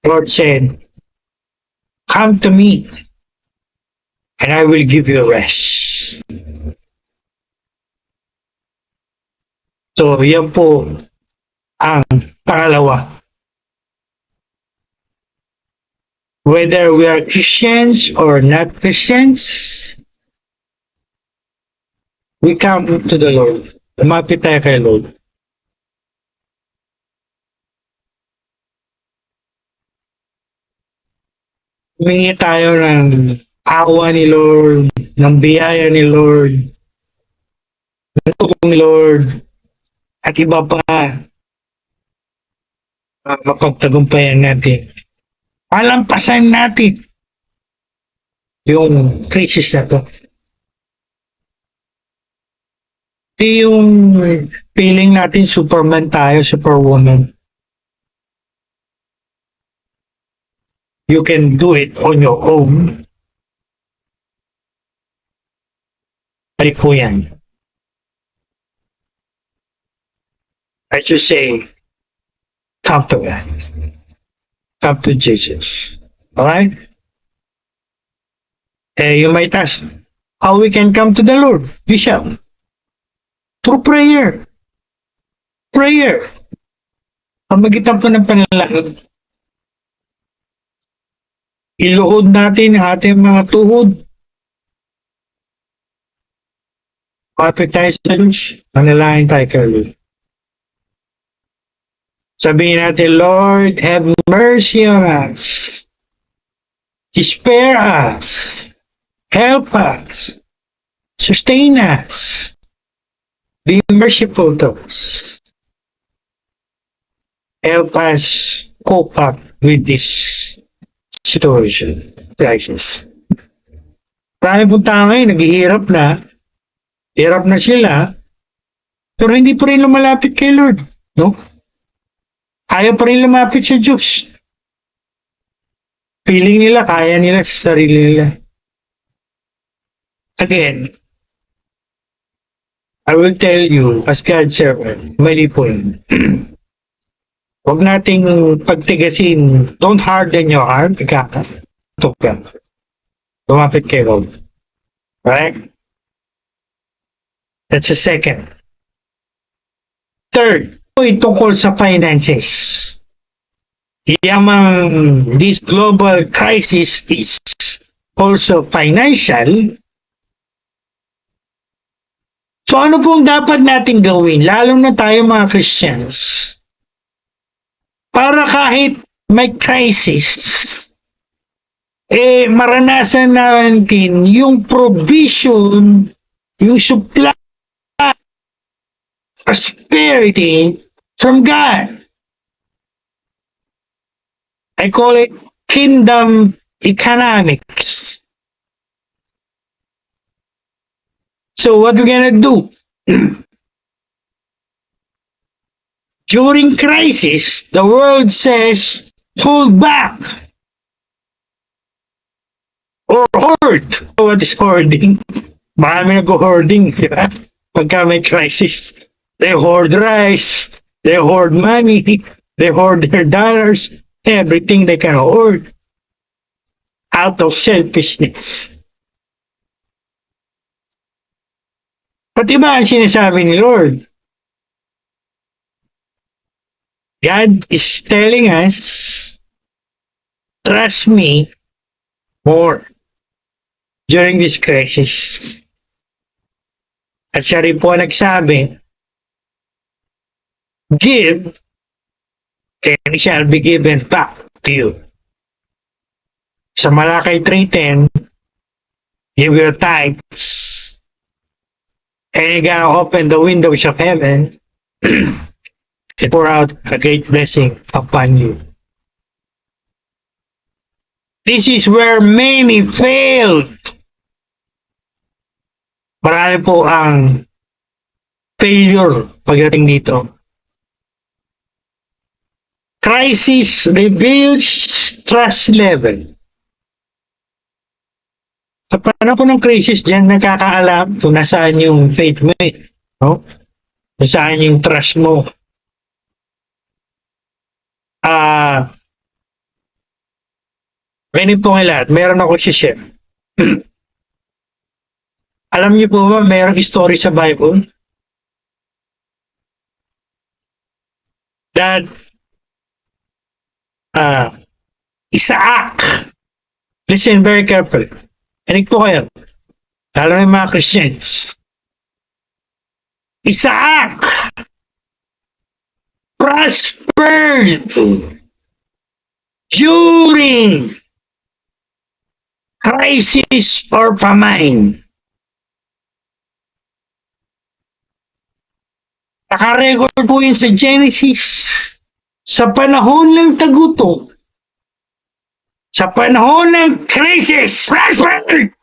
Lord said, come to me and I will give you rest. So, yan po ang pangalawa. Whether we are Christians or not Christians, we come to the Lord. Lumapit tayo kay Lord. Humingi tayo ng awa ni Lord, ng biyaya ni Lord, ng tulong ni Lord, at iba pa mapagtagumpayan natin. Palampasan natin yung crisis na to. Yung feeling natin Superman tayo, Superwoman. You can do it on your own. Balik po yan. I just say, come to God. Come to Jesus. Alright? You might ask, how we can come to the Lord, Bishop? Through prayer. Prayer. Pamagitan po ng panalangin. Iluhod natin ang ating mga tuhod. Kapit tayo sa Diyos. Panalangin tayo kay Lord. Sabihin natin, Lord, have mercy on us. Spare us. Help us. Sustain us. Be merciful to us. Help us cope up with this situation, crisis. Marami pong tao ngayon, naghihirap na. Hirap na sila. Pero hindi pa rin lumalapit kay Lord. No? Ayaw pa rin lumapit sa Diyos. Feeling nila, kaya nila sa sarili nila. Again, I will tell you, as God's servant, mali po yun. Huwag nating pagtigasin, don't harden your heart, ikatok ka. Lumapit kay God. Right? That's the second. Third, tungkol sa finances. This global crisis is also financial. So ano pong dapat natin gawin, lalo na tayo mga Christians, para kahit may crisis, maranasan natin yung provision, yung supply, prosperity from God. I call it kingdom economics. So what we're gonna do? During crisis, the world says, hold back or hoard. What is hoarding? Marami nag-hoarding, di ba? Pagka may crisis, they hoard rice, they hoard money, they hoard their dollars, everything they can hoard out of selfishness. Pati ba ang sinasabi ni Lord? God is telling us, trust me more during this crisis. At siya rin po nagsabi, give and it shall be given back to you. Sa Malakay 3:10, give your tithes and you're gonna open the windows of heaven and pour out a great blessing upon you. This is where many failed. Marami po ang failure pagdating dito. Crisis reveals trust level. Sa panahon po ng crisis, dyan nakakaalam kung nasaan yung faith mo eh. No? Nasaan yung trust mo. Ganyan po ng lahat. Meron ako share. Alam niyo po ba, mayroong story sa Bible that Isaac, listen very carefully. Anig po kayo, lalo na yung mga Christians. Isaac prospered during crisis or famine. Nakarecord po yun sa Genesis. Sa panahon ng tagutom, sa panahon ng crisis, prospered!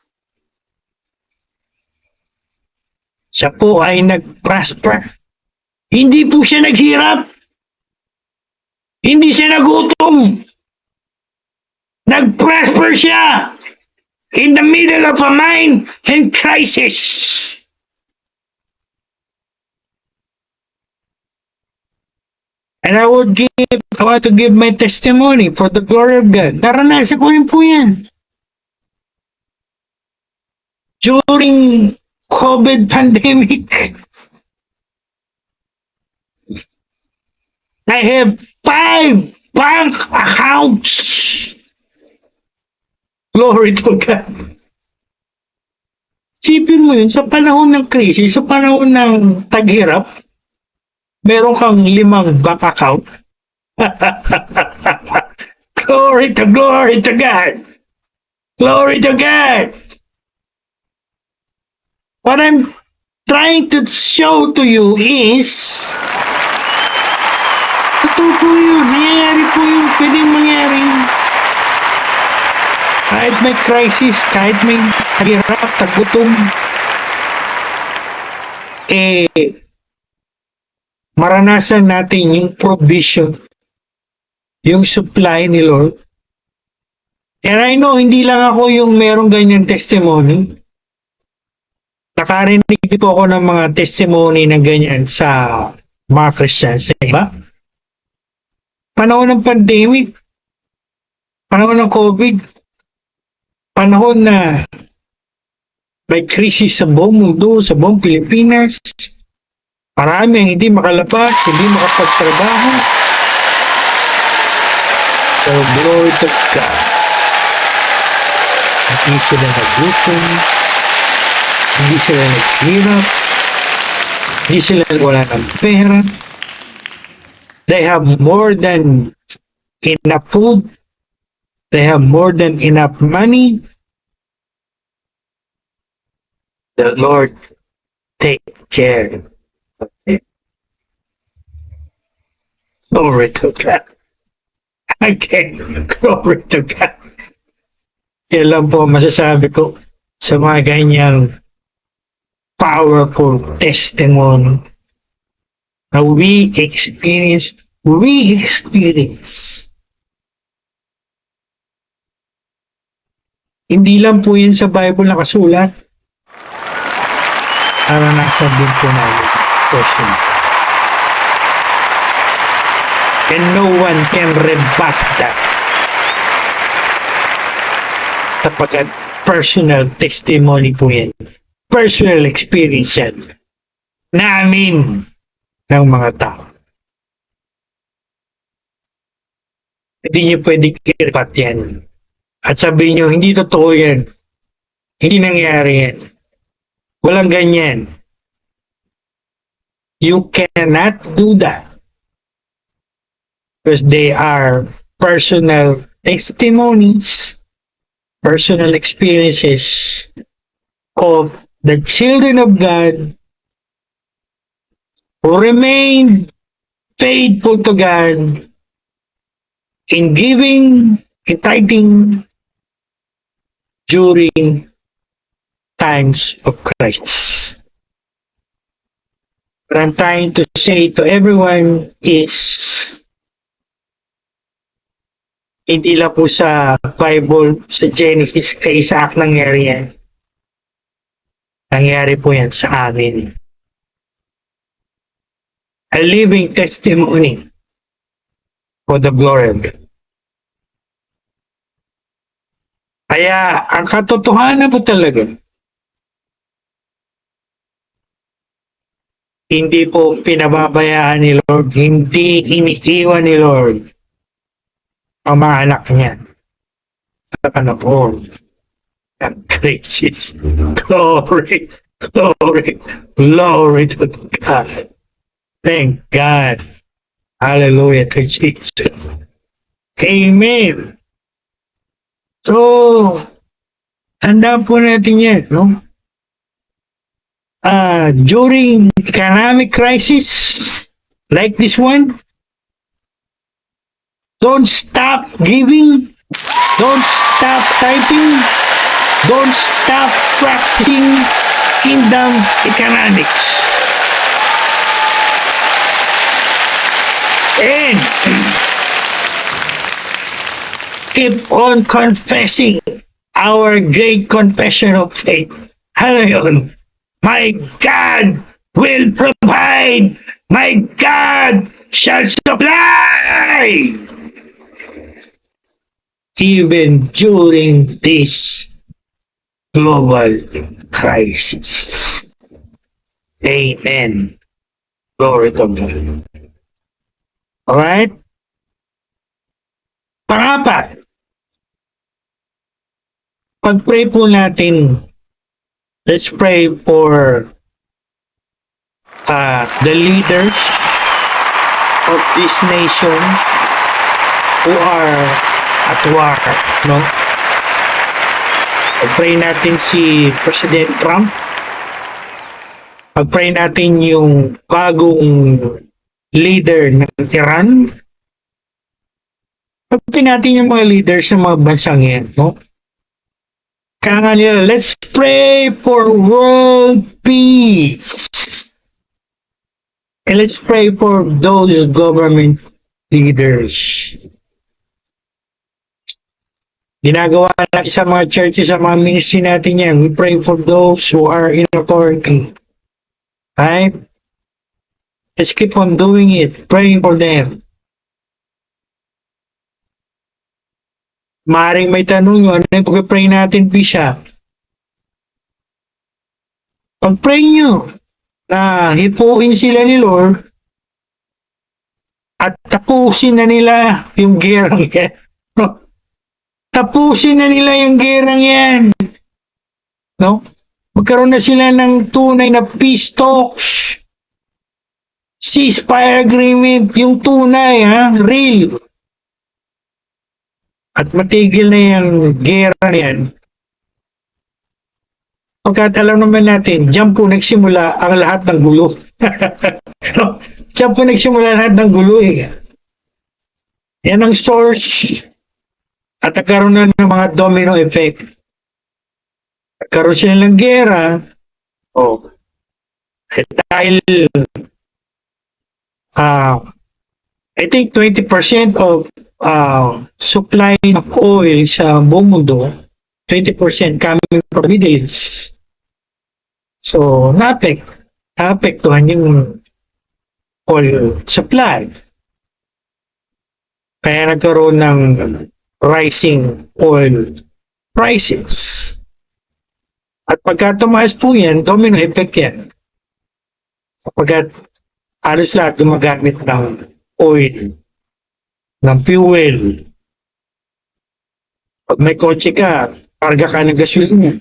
Siya po ay nag-prosper. Hindi po siya naghirap. Hindi siya nagutom. Nag-prosper siya in the middle of a famine and crisis. And I want to give my testimony for the glory of God. Naranasan ko rin po yan. During COVID pandemic, I have 5 bank accounts. Glory to God. Sipin mo yun, sa panahon ng krisis, sa panahon ng taghirap, meron kang 5 bank account. Glory to God. Glory to God. What I'm trying to show to you is, totoo po yun. Nangyayari po yun. Pwedeng mangyari. Kahit may crisis, kahit may hirap, tagutom, maranasan natin yung provision, yung supply ni Lord. And I know, hindi lang ako yung merong ganyan testimony. Nakarinig po ako ng mga testimony na ganyan sa mga Christians. Diba? Panahon ng pandemic, panahon ng COVID, panahon na may krisis sa buong mundo, sa buong Pilipinas, marami ang hindi makalabas, hindi makapagtrabaho. So, glory to God. Hindi sila nagutom, hindi sila naghirap, hindi sila wala ng pera. They have more than enough food. They have more than enough money. The Lord take care of it. Glory to God. Again, glory to God. Yan lang po masasabi ko sa mga ganyang powerful testimony na we experience. Hindi lang po yun sa Bible nakasulat. Naranasan din po namin personally. And no one can rebut that. Kapag personal testimony po yan. Personal experience yan. Namin ng mga tao. Hindi niyo pwedeng i-rebut yan. At sabihin niyo, hindi totoo yan. Hindi nangyari yan. Walang ganyan. You cannot do that. Because they are personal testimonies, personal experiences of the children of God who remain faithful to God in giving, in tithing during times of crisis. What I'm trying to say to everyone is, hindi lang po sa Bible, sa Genesis, kay Isaac nangyari yan. Nangyari po yan sa amin. A living testimony for the glory of God. Kaya, ang katotohanan po talaga, hindi po pinababayaan ni Lord, hindi iniiwan ni Lord ang mga anak niya sa panahon ng crisis. Glory, glory, glory to God. Thank God. Hallelujah to Jesus. Amen. So, tandaan po natin yan, no? During economic crisis like this one, don't stop giving, don't stop typing, don't stop practicing kingdom economics. And keep on confessing our great confession of faith. Ano yun? My God will provide. My God shall supply. Even during this global crisis. Amen. Glory to God. Alright? Pangapat, pag-pray po natin, let's pray for the leaders of these nations who are at war, no? Pag-pray natin si President Trump. Pag-pray natin yung bagong leader ng Iran. Pag-pray natin yung mga leaders ng mga bansang yan, no? Kaya nga nila, let's pray for world peace. And let's pray for those government leaders. Ginagawa natin sa mga churches, sa mga ministry natin yan. We pray for those who are in authority. Right? Let's keep on doing it, praying for them. Maring may tanong nyo, ano yung pag-pray natin, Bishop? Pag-pray nyo na hipuin sila ni Lord at tapusin na nila yung gerang yan. Tapusin na nila yung gerang yan. No? Magkaroon na sila ng tunay na peace talks. Ceasefire agreement, yung tunay, ha? Real. At matigil na yung gera na yan. Pagkat alam naman natin, diyan po nagsimula ang lahat ng gulo. No? Diyan po nagsimula lahat ng gulo eh. Yan ang source. At nagkaroon na ng mga domino effect. Nagkaroon sila ng gera. Oh. Eh, dahil I think 20% of supply of oil sa buong mundo, 20% coming from the Middle East. So, naapektuhan yung oil supply. Kaya nagkaroon ng rising oil prices. At pagka tumaas po yan, domino effect yan. Kapag halos lahat gumagamit ng oil, ng fuel. Pag may kotse ka, karga ka ng gasolina.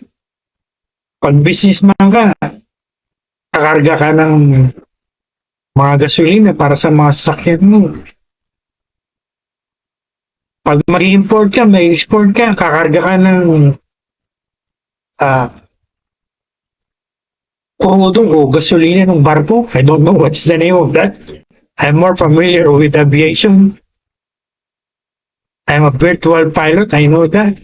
Pag businessman ka, kakarga ka ng mga gasolina para sa mga sasakyan mo. Pag mag-import ka, may export ka, kakarga ka ng crudo o gasolina ng barko. I don't know what's the name of that. I'm more familiar with aviation. I'm a virtual pilot, I know that.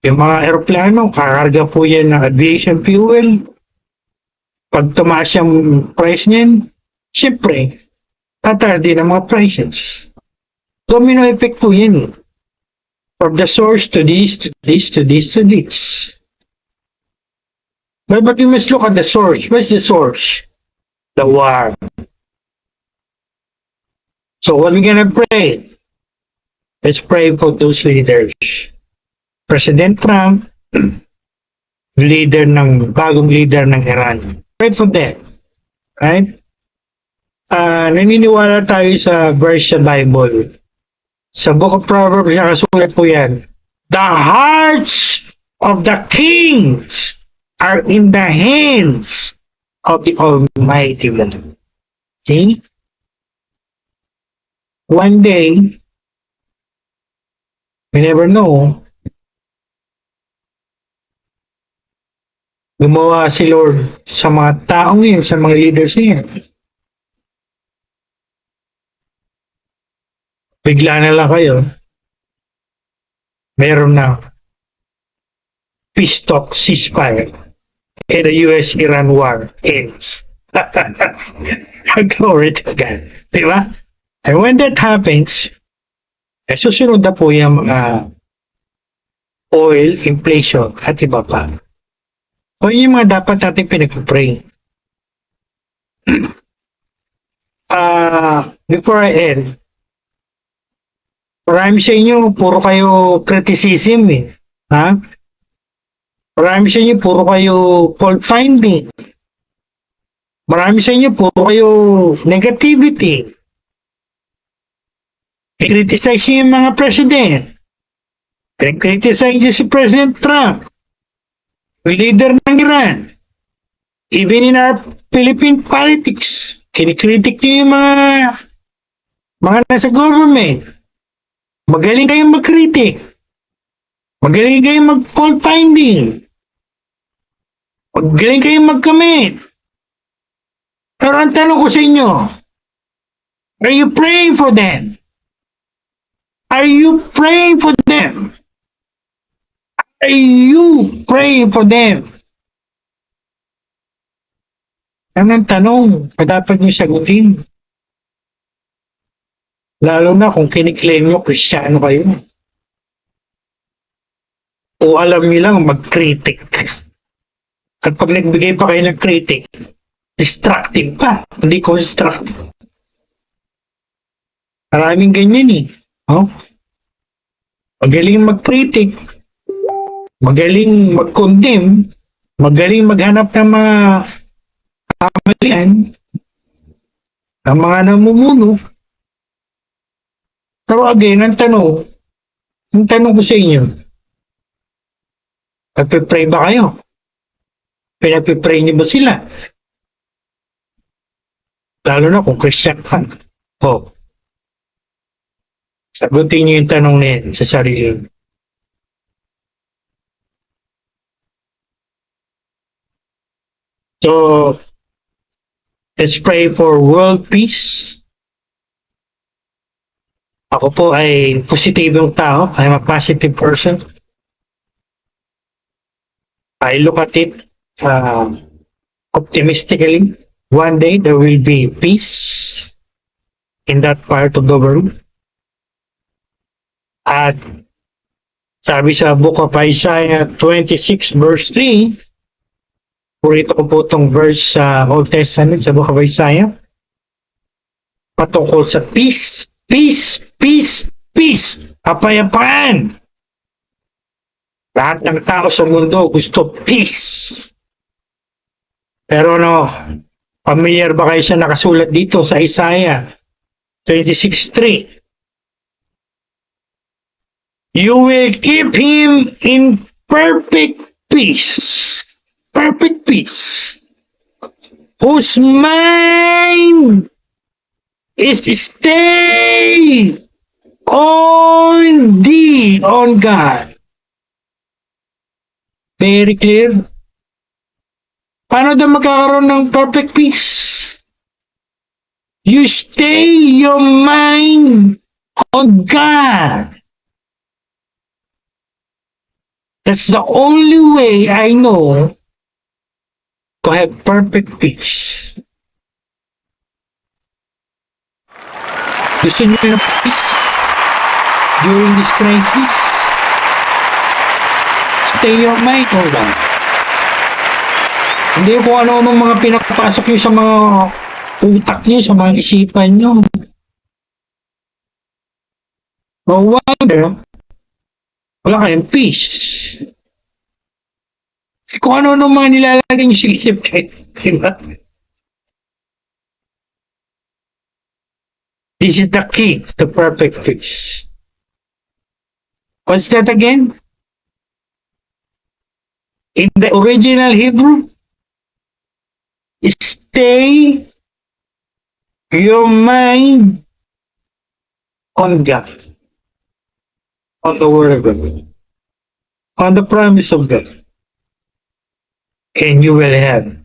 Yung mga aeroplano, kakarga po yan ng aviation fuel. Pag tumaas yung price niyan, syempre, tataas din ang mga prices. Domino effect po yan. From the source to this, to this, to this, to this. But we must look at the source. What's the source? The war. So what we're gonna pray? Let's pray for those leaders. President Trump, bagong leader ng Iran. Pray for them. Right? Naniniwala tayo sa verse sa Bible. Sa Book of Proverbs, nakasulat po yan. The hearts of the kings are in the hands of the Almighty God. Okay? One day, we never know, gumawa si Lord sa mga taong yun, sa mga leaders niya. Bigla na lang kayo, meron na peace talk, ceasefire, and the US-Iran war ends. Glory to God. Diba? And when that happens, susunod na po yung mga oil, inflation, at iba pa. O yung mga dapat natin pinag-pray. Before I end, marami sa inyo, puro kayo criticism eh. Ha? Marami sa inyo, puro kayo fault finding. Marami sa inyo, puro kayo negativity. I-criticize niyo yung mga president. I-criticize niyo si President Trump. Leader ng Iran. Even in our Philippine politics, kinikritik niyo yung mga nasa government. Magaling kayong mag-critic. Magaling kayong mag-fault finding. Magaling kayong mag-comment. Pero ang tanong ko sa inyo, are you praying for them? Are you praying for them? Are you praying for them? Yan ang tanong na dapat nyo sagutin. Lalo na kung kiniklaim nyo Kristiyano kayo. O alam nyo lang mag-critic. At pag nagbigay pa kayo ng critic, destructive pa, hindi constructive. Maraming ganyan eh. Oh? Magaling mag-critic, magaling mag-condemn, magaling maghanap ng mga kamalian, ang mga namumuno. Pero again, ang tanong, Ang tanong ko sa inyo, nagpe-pray ba kayo? Pinagpe-pray niyo ba sila? Lalo na kung Christian ka. O, sagutin niyo yung tanong na yan sa sarili niyo. So, let's pray for world peace. Ako po ay positibong tao. I'm a positive person. I look at it optimistically. One day there will be peace in that part of the world. At sabi sa Book of Isaiah 26 verse 3, purito ko po itong verse sa Old Testament sa Book of Isaiah, patungkol sa peace, peace, peace, peace, kapayapaan. Lahat ng tao sa mundo gusto peace. Pero familiar ba kayo sa nakasulat dito sa Isaiah 26:3? You will keep him in perfect peace. Perfect peace. Whose mind is stayed on thee, on God. Very clear. Paano daw magkakaroon ng perfect peace? You stay your mind on God. That's the only way I know to have perfect peace. Gusto niyo ng peace during this crisis? Stay your mind on God. Hindi kung ano-anong mga pinapasok nyo sa mga utak nyo, sa mga isipan nyo. No wonder, wala kayong peace. Kung ano-anong mga nilalagay nyo sa isip kayo. Diba? This is the key to perfect peace. What's that again? In the original Hebrew, stay your mind on God, on the Word of God, on the promise of God, and you will have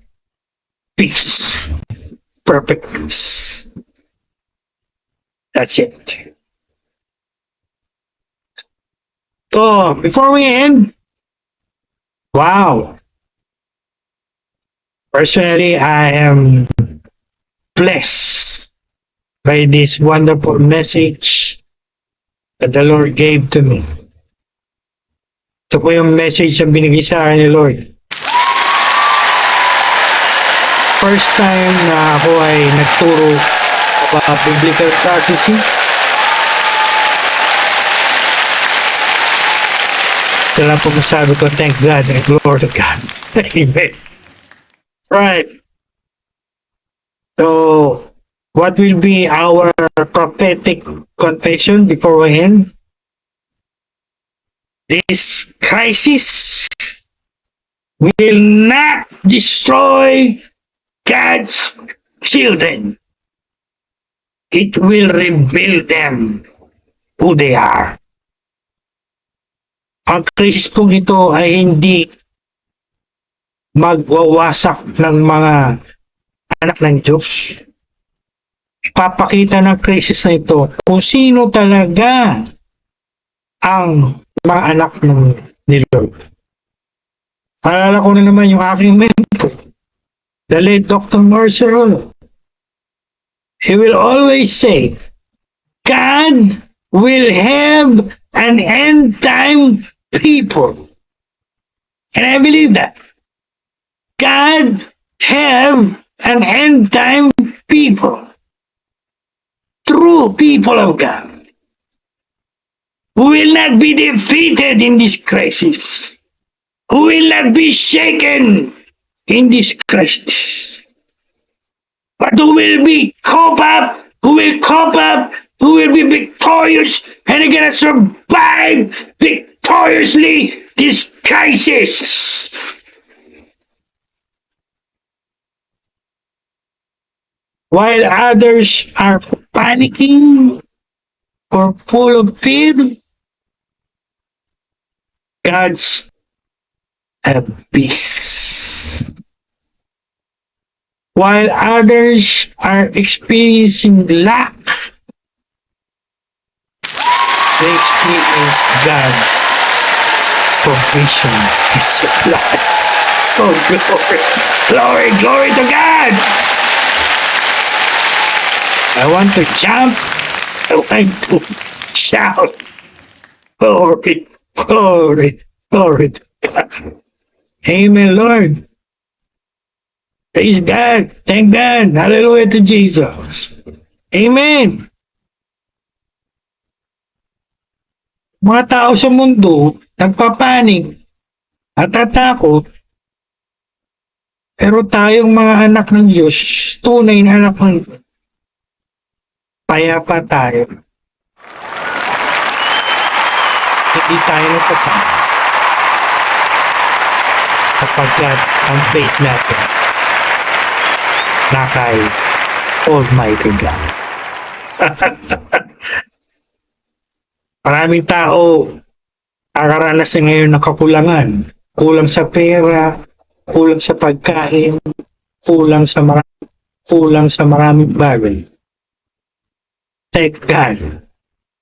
peace, perfect peace. That's it. So, before we end, wow. Personally, I am blessed by this wonderful message that the Lord gave to me. Ito po yung message na binigay sa akin ni Lord. First time na ako ay nagturo about biblical prophecy. Kaya po masabi ko, thank God and glory to God. Amen. Right. So, what will be our prophetic confession before we end? This crisis will not destroy God's children. It will reveal them who they are. Ang krisis pong ito ay hindi magwawasak ng mga anak ng Diyos. Ipapakita ng krisis na ito kung sino talaga ang mga anak ng ni Lord. Alala ko na naman yung aking mentor, the late Dr. Marcelo. He will always say, God will have an end time people. And I believe that. God have an end time people. True people of God. Who will not be defeated in this crisis. Who will not be shaken in this crisis. But who will be cope up, who will cope up, who will be victorious and are gonna survive victoriously this crisis. While others are panicking or full of fear, God's have peace. While others are experiencing lack, they experience God's provision and supply. Oh, glory, glory, glory to God! I want to jump. I want to shout. Glory, glory, glory to God. Amen, Lord. Praise God. Thank God. Hallelujah to Jesus. Amen. Mga tao sa mundo, nagpapanig, natatakot, pero tayong mga anak ng Diyos, tunay na anak ng Diyos, payapa tayo. Hindi tayo natatakot. Kapagkat ang faith natin na kay Almighty God. Maraming tao nakakaranas ngayon ng kakulangan. Kulang sa pera, kulang sa pagkain, kulang sa maraming bagay. Thank God,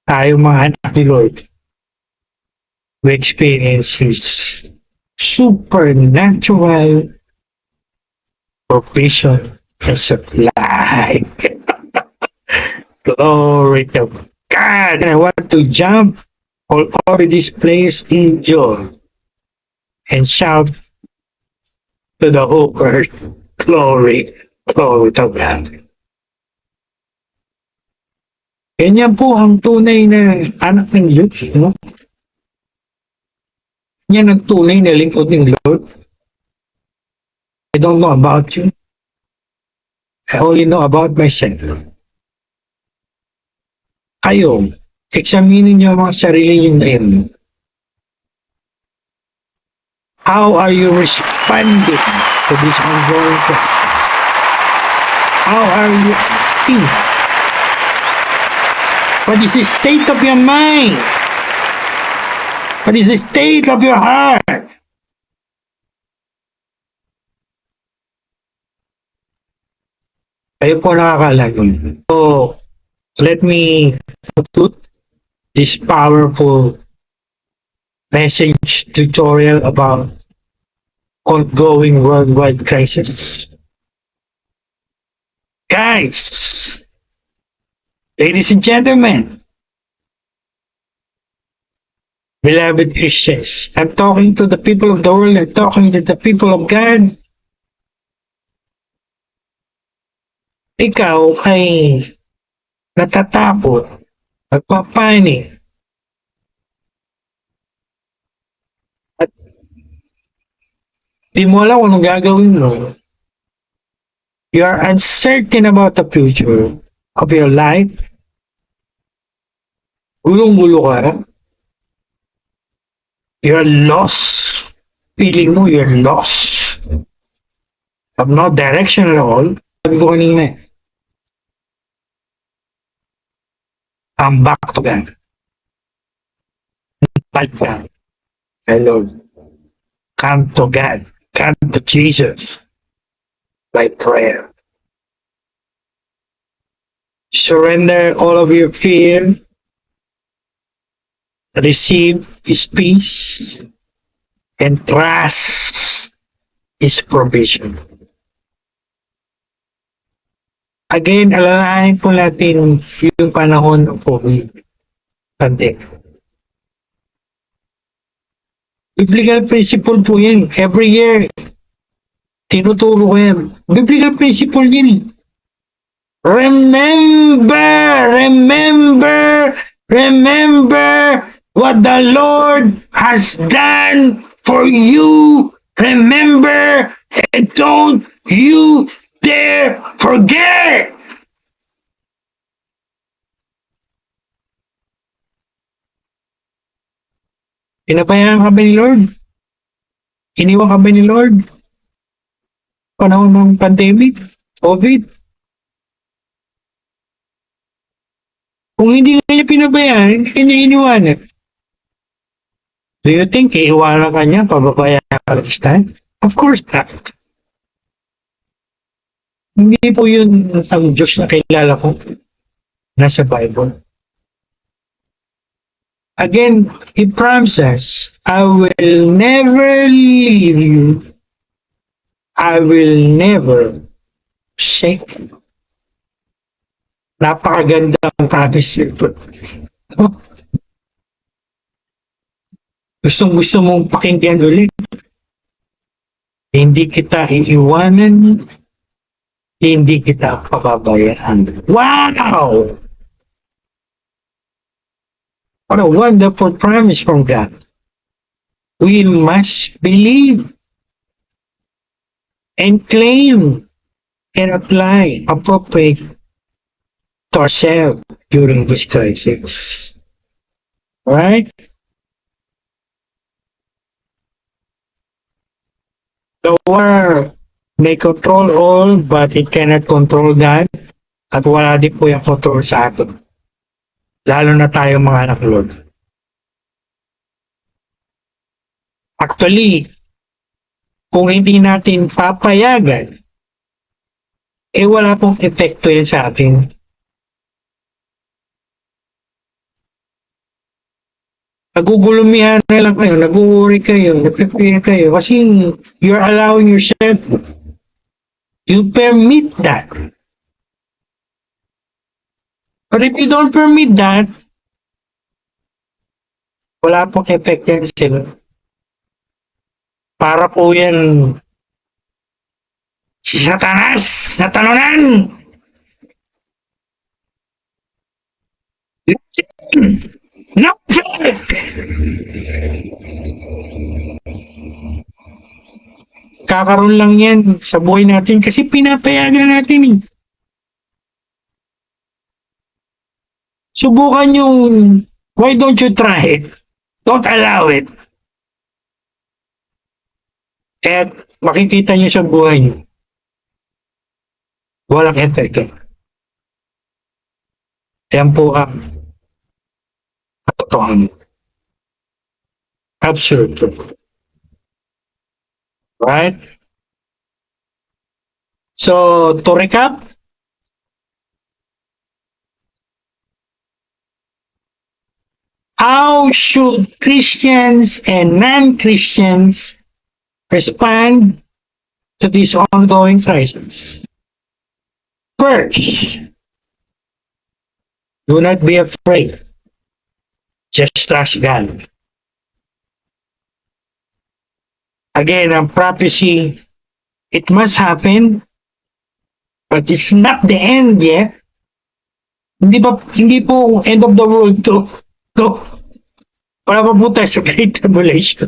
tayo mga anak ni Lord, we experience His supernatural provision and supply. Glory to God. And I want to jump all over this place in joy and shout to the whole earth, glory, glory to God. Ganyan po ang tunay na anak ng Diyos. No? Yan ang tunay na lingkod ng Lord. I don't know about you. I only know about myself. Kayo, examinin niyo mga sarili niyo ngayon. How are you responding to this ongoing crisis? How are you acting? What is the state of your mind? What is the state of your heart? Kayo po nakakalagon. So, let me conclude this powerful message tutorial about ongoing worldwide crisis. Guys, ladies and gentlemen, beloved Christians, I'm talking to the people of the world, I'm talking to the people of God. Ikaw ay natatakot, nagpapanik, at di mo alam kung anong gagawin mo. You are uncertain about the future of your life. Gulong-gulo ka. You're lost. Feeling mo you're lost. Have no direction at all. Sabi ko kanina, come back to God. Back God. Hello. Come to God. Come to Jesus by prayer. Surrender all of your fear. Receive His peace and trust His provision. Again, alalahanin po natin yung panahon ng COVID pandemic. Biblical principle po yan. Every year, tinuturo ko yan. Biblical principle yan. Remember what the Lord has done for you. Remember, and don't you dare forget. Pinabayaan ka ba ni Lord? Iniwan ka ba ni Lord? Panahon ng pandemic, COVID. Kung hindi ka niya pinabayaan, hindi ka niya iniwanan. Do you think iiwanan ka niya, pababayaan ka this time? Of course not. Hindi po yun ang Diyos na kilala ko. Nasa Bible. Again, He promises, I will never leave you. I will never shake you. Napakagandang promise yun. Gustong gusto mong pakinggan ulit. Hindi kita iiwanan. Hindi kita pababayaan. Wow! What a wonderful promise from God. We must believe and claim and apply appropriate to ourselves during this crisis. Right? The war may control all, but it cannot control God. At wala din po yung control sa atin. Lalo na tayo mga anak Lord. Actually, kung hindi natin papayagan, wala pong epekto yan sa atin. Nagugulumihan na lang kayo, nag-worry kayo, nag-prepare kayo, kasi you're allowing yourself. You permit that. But if you don't permit that, wala pong effect yan sila. Para po yan si Satanas na talunan. No effect! Kakaroon lang yan sa buhay natin kasi pinapayagan natin eh. Subukan yung why don't you try it? Don't allow it. At makikita niyo sa buhay niyo. Walang effect. Yan po ang katotohanan. Absolute. Right? So, to recap, how should Christians and non-Christians respond to this ongoing crisis? First, do not be afraid. Just trust God. Again, ang prophecy, it must happen, but it's not the end yet. Hindi po end of the world to para pa po tayo sa Great Tribulation.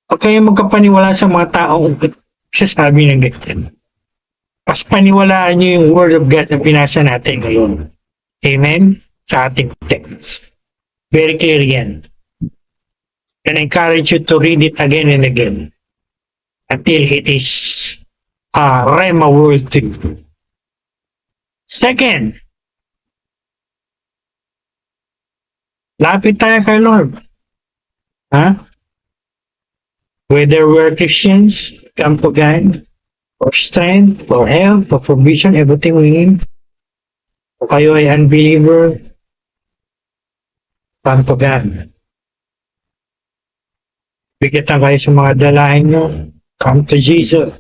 Huwag kayong magkapaniwala sa mga taong sasabi ng ganyan. Mas paniwalaan nyo yung Word of God na pinasa natin ngayon. Amen? Sa ating text. Very clear yan. And I encourage you to read it again and again until it is a Rhema word to you. Second, lapit tayo kay Lord. Whether we're Christians, come to God for strength, for help, for provision, everything we need. Kung kayo ay unbeliever, come to God. Bigyan kayo sa mga dalahin nyo, come to Jesus.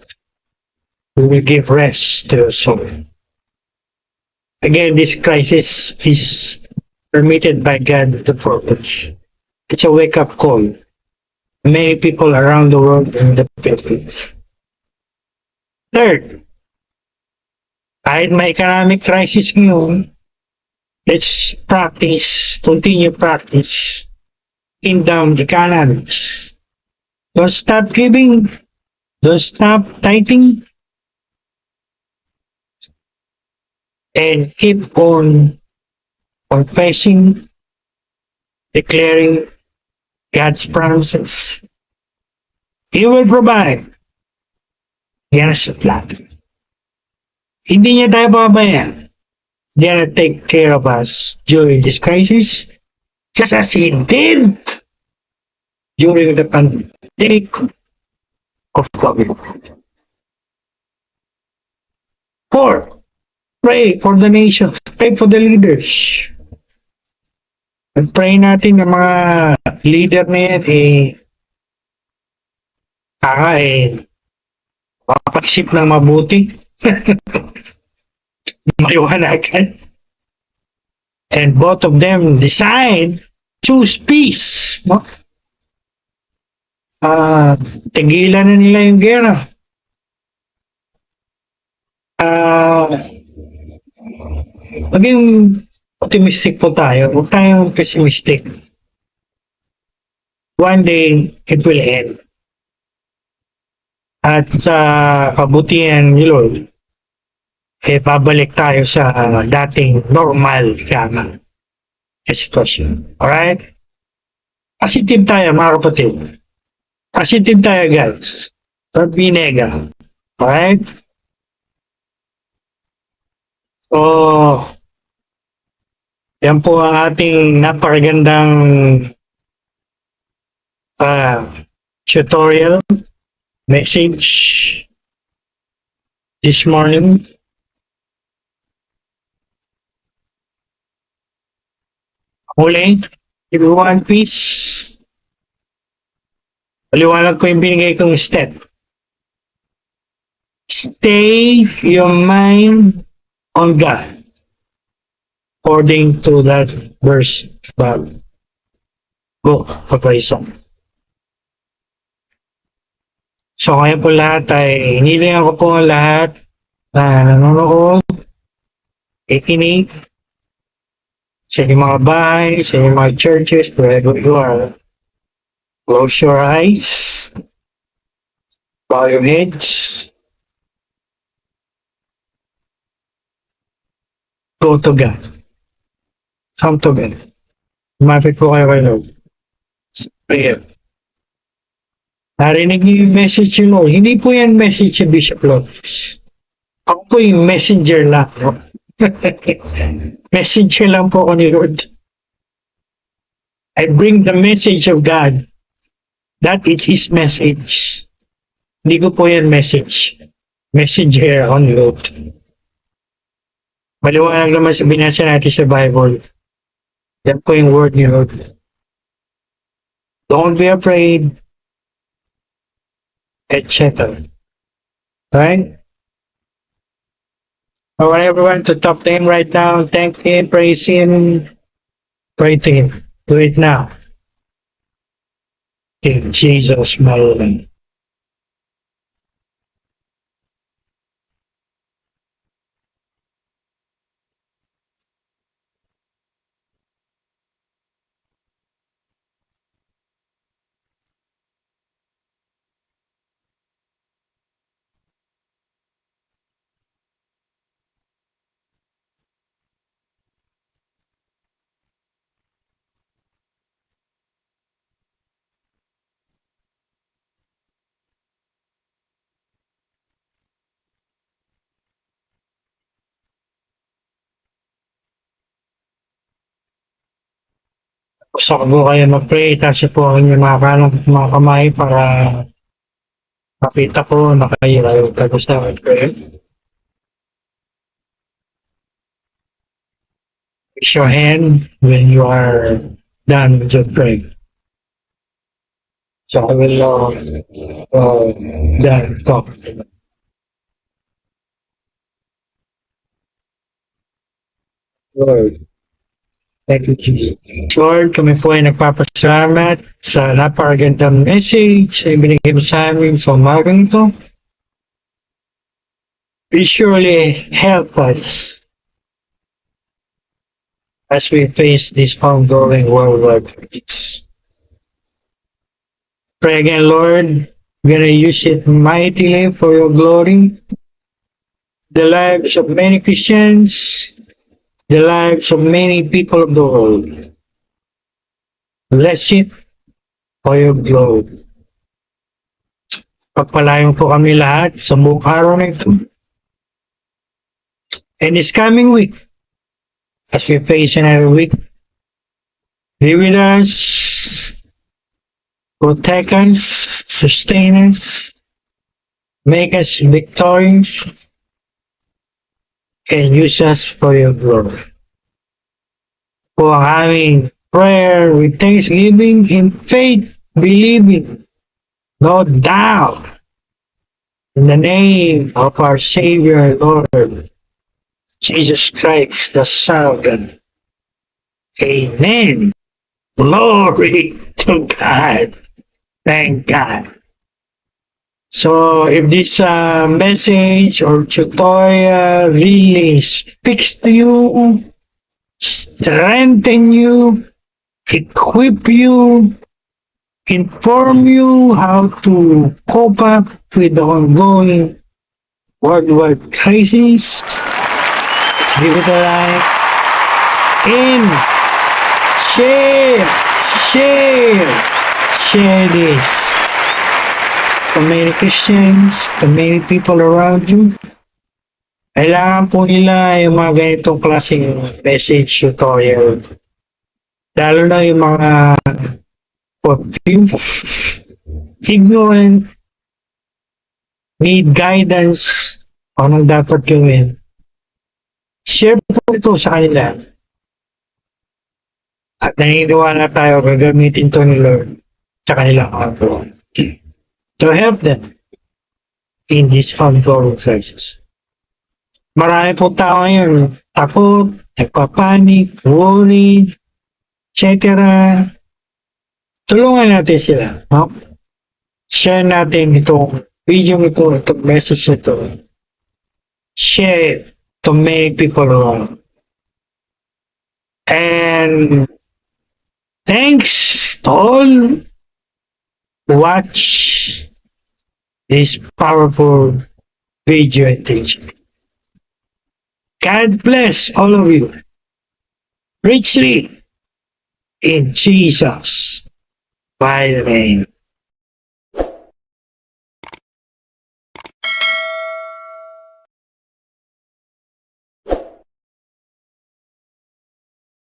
We will give rest to your soul. Again, this crisis is permitted by God to purpose. It's a wake-up call. Many people around the world in the Philippines. Third, kahit may economic crisis ngayon, let's continue practice kingdom economics. Don't stop giving, don't stop tithing, and keep on confessing, declaring God's promises. He will provide. Yan ang supply. Hindi niya tayo pababayaan. He's gonna take care of us during this crisis, just as He did during the pandemic of COVID. 4. Pray for the nation. Pray for the leaders. At pray natin ng mga leader na yan, mapag-isip ng mabuti. Maliwanagan. And both of them decide, choose peace. No? Tigilan na nila yung gera. Maging optimistic po tayo. Huwag tayong pessimistic. One day, it will end. At sa kabutihan ni Lord, babalik tayo sa dating normal na sitwasyon. Alright? Positive tayo, mga kapatid. Positive tayo, guys. Don't be negative. Alright? So, yan po ang ating napakagandang tutorial message this morning. Muli, everyone, peace. Paliwanag ko yung binigay kong step. Stay your mind on God. According to that verse about book of Isaiah. So ngayon po lahat ay hinilingan ko po ang lahat na nanonood, ikinig sa inyong mga bahay, sa inyong mga churches, wherever you are. Close your eyes, bow your heads, go to God. Come to God. Lumapit po kayo kay Lord. Prayer. Narinig niyo yung message ni Lord. Hindi po yan message ni Bishop Lopez. Ako po yung messenger lang. No? Messenger lang po ako ni Lord. I bring the message of God. That is His message. Hindi ko po yan message. Messenger ako ni Lord. Maliwanag naman sa binasa natin sa Bible. Yan po yung word ni Lord. Don't be afraid. Etc. Right? I want everyone to talk to Him right now. Thank Him, praise Him, pray to Him. Do it now. In Jesus' mighty name. Gusto ko po kayo mag-pray. Taas po ang inyong mga kamay para makita ko na kayo tapos na mag-pray. Raise your hand when you are done with your prayer. So I will then talk. Lord, thank you, Jesus. Lord, kami po ay nagpapasalamat sa napakagandang message na ibinigay mo sa amin sa umagang ito. You surely help us as we face this ongoing worldwide crisis. Pray again, Lord, we're going to use it mightily for your glory. The lives of many Christians, the lives of many people of the world. Bless it for your glory. Pagpalain po kami lahat sa buong araw na ito. And this coming week, as we face another week, be with us, protect us, sustain us, make us victorious, and use us for your glory. Po ang aming prayer with thanksgiving in faith, believing, no doubt, in the name of our Savior, Lord, Jesus Christ, the Son of God. Amen. Glory to God. Thank God. So, if this message or tutorial really speaks to you, strengthen you, equip you, inform you how to cope up with the ongoing worldwide crisis, let's give it a like and share this to many Christians, to many people around you. Kailangan po nila yung mga ganitong klaseng message tutorial. Lalo na yung mga ignorant, need guidance o anong dapat gawin. Share po ito sa kanila. At naniniwala tayo gagamitin to ni Lord sa kanilang mga to help them in this ongoing crisis. Marami po tao ngayon takot, nagpapanik, worry, etc. Tulungan natin sila. No? Share natin itong video ito, itong message ito. Share it to many people around. And thanks to all who watch this powerful video and teaching. God bless all of you richly in Jesus' mighty name.